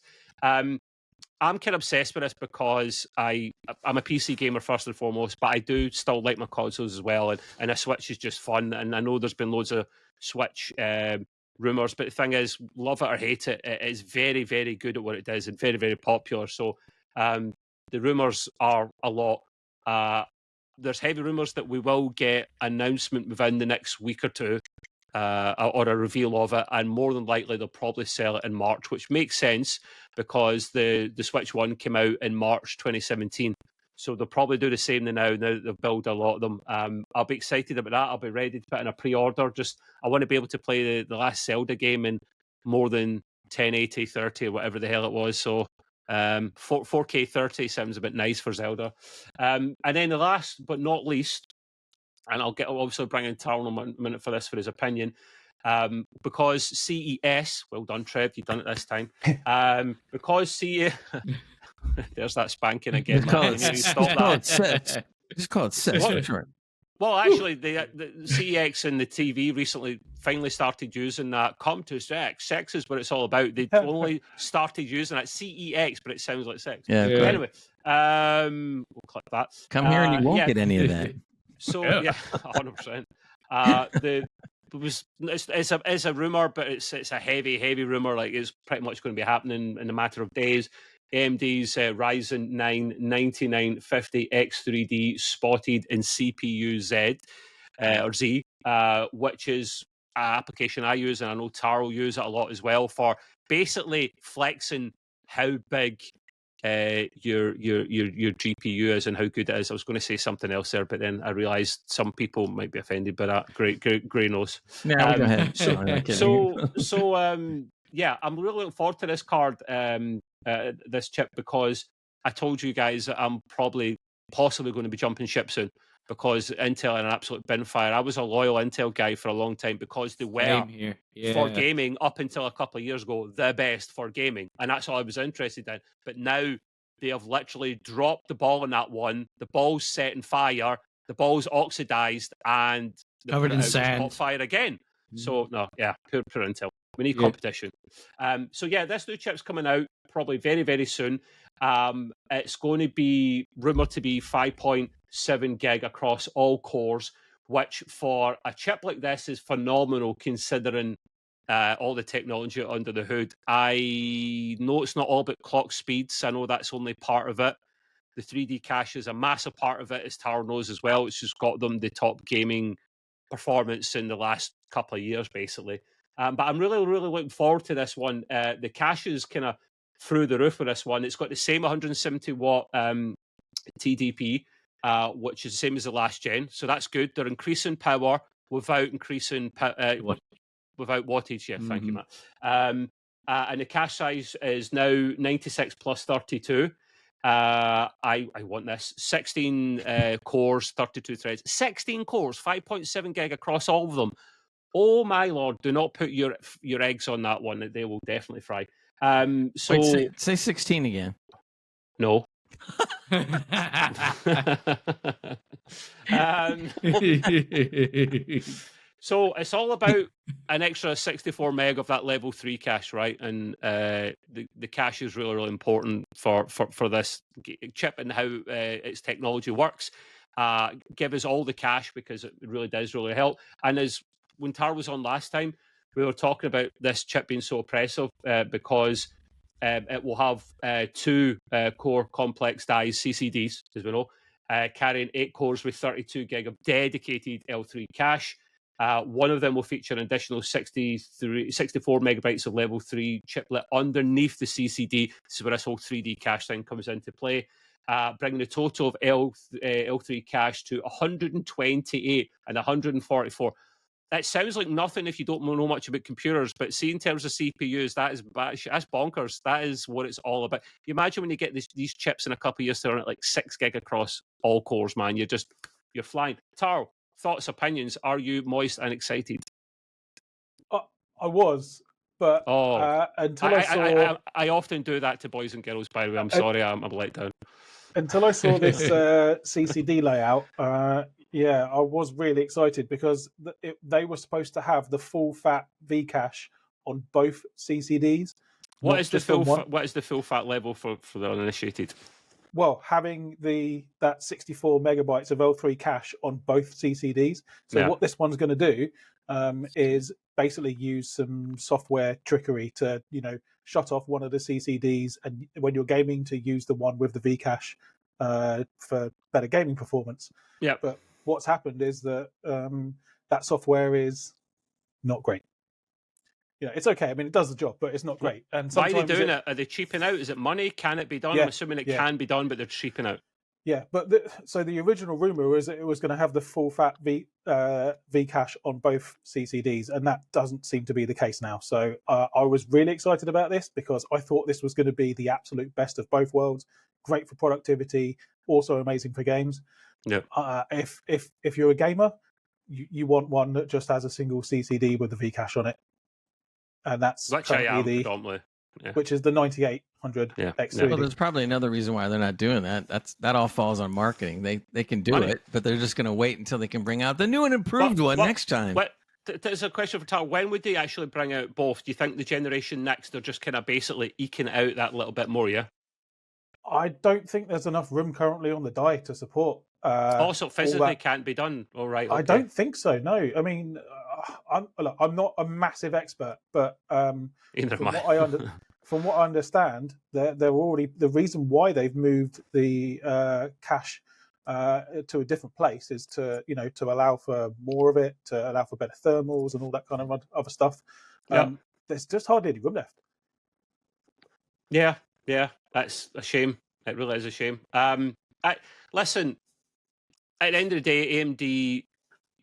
I'm kind of obsessed with this because I'm a PC gamer first and foremost, but I do still like my consoles as well, and a Switch is just fun. And I know there's been loads of Switch rumors, but the thing is, love it or hate it, it is very, very good at what it does and very, very popular. So the rumors are a lot. There's heavy rumors that we will get announcement within the next week or two. Or a reveal of it, and more than likely they'll probably sell it in March, which makes sense because the Switch 1 came out in March 2017. So they'll probably do the same now that they've built a lot of them. I'll be excited about that. I'll be ready to put in a pre-order. I want to be able to play the last Zelda game in more than 1080, 30, or whatever the hell it was. So 4K 30 sounds a bit nice for Zelda. And then the last but not least, and I'll obviously bring in Tarl in a minute for this for his opinion, because CES, well done, Trev, you've done it this time. Because CES, there's that spanking again. Just call it CES for short. Well, actually, the CEX and the TV recently finally started using that. Come to sex. Sex is what it's all about. They only started using it. CEX, but it sounds like sex. Yeah. Anyway, we'll click that. Come here and you won't get any of that. So 100%. It's a rumor, but it's a heavy rumor. Like it's pretty much going to be happening in a matter of days. AMD's Ryzen 9 9950 X3D spotted in CPU Z, which is an application I use, and I know Taro use it a lot as well for basically flexing how big your GPU is and how good it is. I was going to say something else there, but then I realised some people might be offended by that. Grey nose. Yeah, go ahead. Yeah, I'm really looking forward to this card, this chip, because I told you guys that I'm possibly going to be jumping ship soon, because Intel are an absolute bin fire. I was a loyal Intel guy for a long time because they were, for gaming, up until a couple of years ago, the best for gaming. And that's all I was interested in. But now they have literally dropped the ball on that one. The ball's set in fire. The ball's oxidized and Covered in sand. Caught fire again. So, no, yeah, poor Intel. We need competition. So, yeah, this new chip's coming out probably very, very soon. It's going to be rumored to be 5.7 gig across all cores, which for a chip like this is phenomenal considering all the technology under the hood. I know it's not all about clock speeds. I know that's only part of it. The 3D cache is a massive part of it, as Taro knows as well. It's just got them the top gaming performance in the last couple of years, basically. But I'm really, really looking forward to this one. The cache is kind of through the roof with this one. It's got the same 170 watt TDP, which is the same as the last gen. So that's good. They're increasing power without increasing without wattage. Yeah, thank you, Matt. And the cache size is now 96 plus 32. I want this. 16 cores, 32 threads. 16 cores, 5.7 gig across all of them. Oh my lord! Do not put your eggs on that one. They will definitely fry. So wait, say 16 again. No. So it's all about an extra 64 meg of that level 3 cache, right? And the cache is really, really important for this chip and how its technology works. Give us all the cache because it really does really help. And as when Tar was on last time, we were talking about this chip being so oppressive because it will have 2 core complex dies, CCDs, as we know, carrying 8 cores with 32 gig of dedicated L3 cache. One of them will feature an additional 64 megabytes of level 3 chiplet underneath the CCD. This is where this whole 3D cache thing comes into play, bringing the total of L3 cache to 128 and 144. That sounds like nothing if you don't know much about computers, but see, in terms of CPUs, that's bonkers. That is what it's all about. You imagine when you get these chips in a couple of years, they're at like 6 gig across all cores, man. You're flying. Taro, thoughts, opinions? Are you moist and excited? I was, but until I saw... I often do that to boys and girls, by the way. I'm sorry, I'm let down. Until I saw this CCD layout, I was really excited because they were supposed to have the full fat V-cache on both CCDs. What is the full fat level for the uninitiated? Well, having that 64 megabytes of L3 cache on both CCDs. So what this one's going to do is basically use some software trickery to, shut off one of the CCDs, and when you're gaming, to use the one with the V-cache for better gaming performance. Yeah. But what's happened is that that software is not great. It's okay. I mean, it does the job, but it's not great. And why are they doing it? Are they cheaping out? Is it money? Can it be done? I'm assuming it can be done, but they're cheaping out. Yeah, but so the original rumor was that it was going to have the full fat V cache on both CCDs, and that doesn't seem to be the case now. So I was really excited about this because I thought this was going to be the absolute best of both worlds. Great for productivity, also amazing for games. Yeah. If you're a gamer, you want one that just has a single CCD with the V cache on it, and that's predominantly. Yeah. Which is the 9800 X3. Well, there's probably another reason why they're not doing that. That all falls on marketing. They can do it, but they're just going to wait until they can bring out the new and improved one next time. There's a question for Tal. When would they actually bring out both? Do you think the generation next, they're just kind of basically eking out that little bit more, yeah? I don't think there's enough room currently on the die to support. Also, physically can't be done. All right. Okay. I don't think so. No, I mean, I'm not a massive expert, but from what I understand, they're already, the reason why they've moved the cache to a different place is to allow for more of it, to allow for better thermals and all that kind of other stuff. There's just hardly any room left. Yeah. Yeah, that's a shame. It really is a shame. Listen, at the end of the day, AMD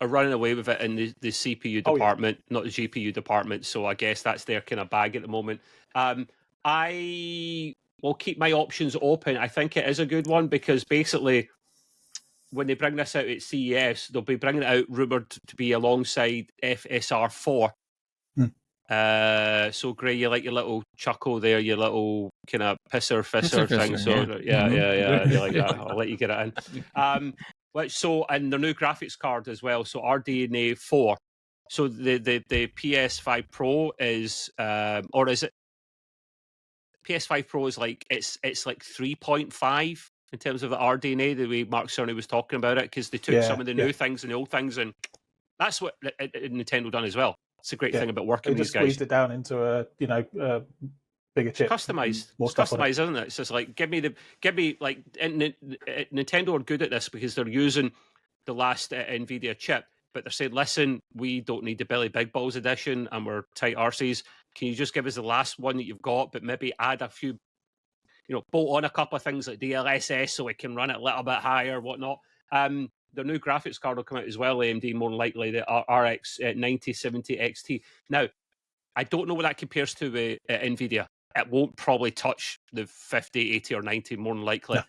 are running away with it in the CPU department, not the GPU department. So I guess that's their kind of bag at the moment. I will keep my options open. I think it is a good one because basically, when they bring this out at CES, they'll be bringing it out rumored to be alongside FSR4. So Gray, you like your little chuckle there, your little kind of pisser thing. So yeah, you like that. I'll let you get it in. And the new graphics card as well. So RDNA 4. So the PS5 Pro is, or is it? PS5 Pro is like it's like 3.5 in terms of the RDNA, the way Mark Cerny was talking about it, because they took some of the new things and the old things, and that's what Nintendo done as well. It's a great thing about working with these guys. They just squeezed it down into a bigger chip. Customized. It's customized, isn't it? It's just like Nintendo are good at this because they're using the last NVIDIA chip, but they're saying, listen, we don't need the Billy Big Balls edition and we're tight arses. Can you just give us the last one that you've got, but maybe add a few, bolt on a couple of things like DLSS so it can run it a little bit higher, whatnot. The new graphics card will come out as well, AMD, more than likely, the RX 9070 XT. Now, I don't know what that compares to NVIDIA. It won't probably touch the 50, 80, or 90, more than likely. No.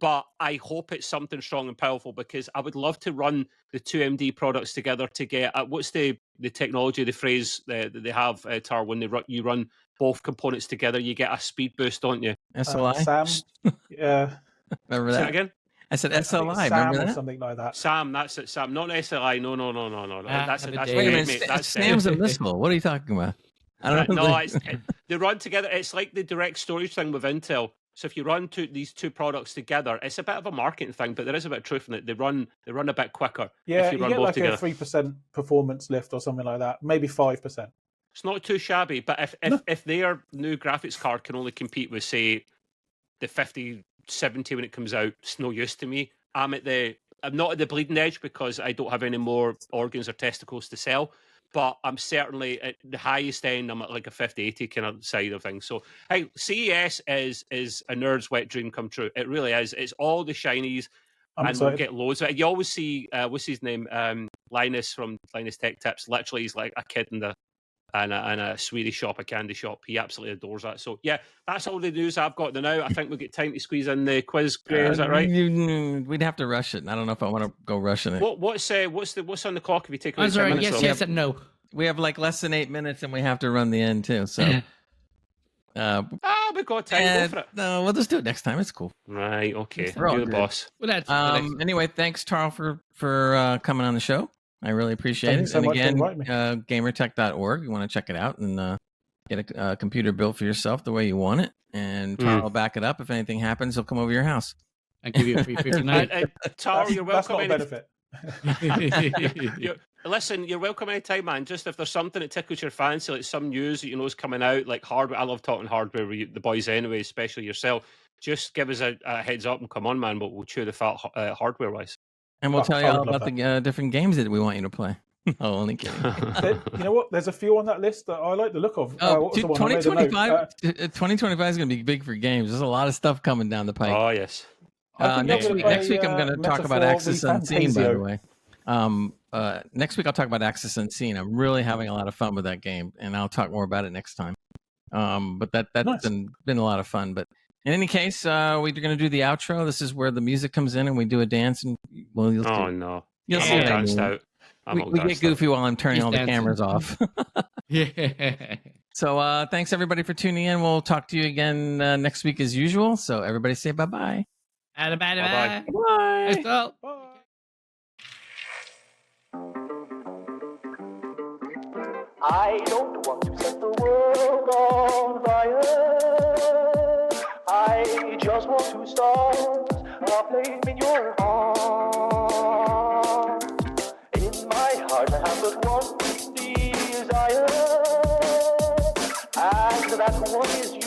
But I hope it's something strong and powerful because I would love to run the two AMD products together to get, what's the technology, the phrase that they have, Tar, when you run both components together, you get a speed boost, don't you? SLI? Sam? Yeah. Remember that? Say it again? I said SLI, Sam remember that? Or something like that. Sam, that's it, Sam. Not SLI, no. That's wait a minute, that's Sam's a missile. What are you talking about? I don't know. No, they run together. It's like the direct storage thing with Intel. So if you run these two products together, it's a bit of a marketing thing, but there is a bit of truth in it. They run a bit quicker. Yeah, if you run get both like together. a 3% performance lift or something like that. Maybe 5%. It's not too shabby, but if their new graphics card can only compete with, say, the 5070 when it comes out, it's no use to me. I'm not at the bleeding edge because I don't have any more organs or testicles to sell. But I'm certainly at the highest end. I'm at like a 50-80 kind of side of things. So, hey, CES is a nerd's wet dream come true. It really is. It's all the shinies, and we'll get loads of it. You always see, what's his name? Linus from Linus Tech Tips. Literally, he's like a kid in a sweetie shop, a candy shop. He absolutely adores that. So, yeah, that's all the news I've got now. I think we'll get time to squeeze in the quiz. Is that right? We'd have to rush it. And I don't know if I want to go rushing it. What's on the clock if you take away 10 minutes? Yes, yes, and no. We have like less than 8 minutes, and we have to run the end too. So, we've got time. Go for it. No, we'll just do it next time. It's cool. Right. Okay. You're the boss. Well, anyway, thanks, Tarl, for coming on the show. I really appreciate it. So and much again, for inviting me. gamertech.org. You want to check it out and get a computer built for yourself the way you want it. And Tarl will back it up. If anything happens, he'll come over your house. and give you a free 59. Tarl, you're That's welcome. not a benefit. Listen, you're welcome anytime, man. Just if there's something that tickles your fancy, like some news that you know is coming out, like hardware. I love talking hardware with the boys anyway, especially yourself. Just give us a heads up and come on, man. We'll chew the fat hardware-wise. And we'll tell you all about the different games that we want you to play. Oh, only kidding. You know what? There's a few on that list that I like the look of. 2025 is going to be big for games. There's a lot of stuff coming down the pike. Oh, yes. Next week, I'm going to talk about Axis Unseen, by the way. Next week I'll talk about Axis Unseen. I'm really having a lot of fun with that game, and I'll talk more about it next time. But that's nice. been a lot of fun. But in any case, we're going to do the outro. This is where the music comes in, and we do a dance. And well, you'll see what I mean. We get goofy while I'm turning all the cameras off. Yeah. So thanks everybody for tuning in. We'll talk to you again next week as usual. So everybody say bye-bye. Bye. Bye. Bye. I don't want to set the world on fire. I just want to start a flame in your heart. In my heart I have but one desire, and that one is you.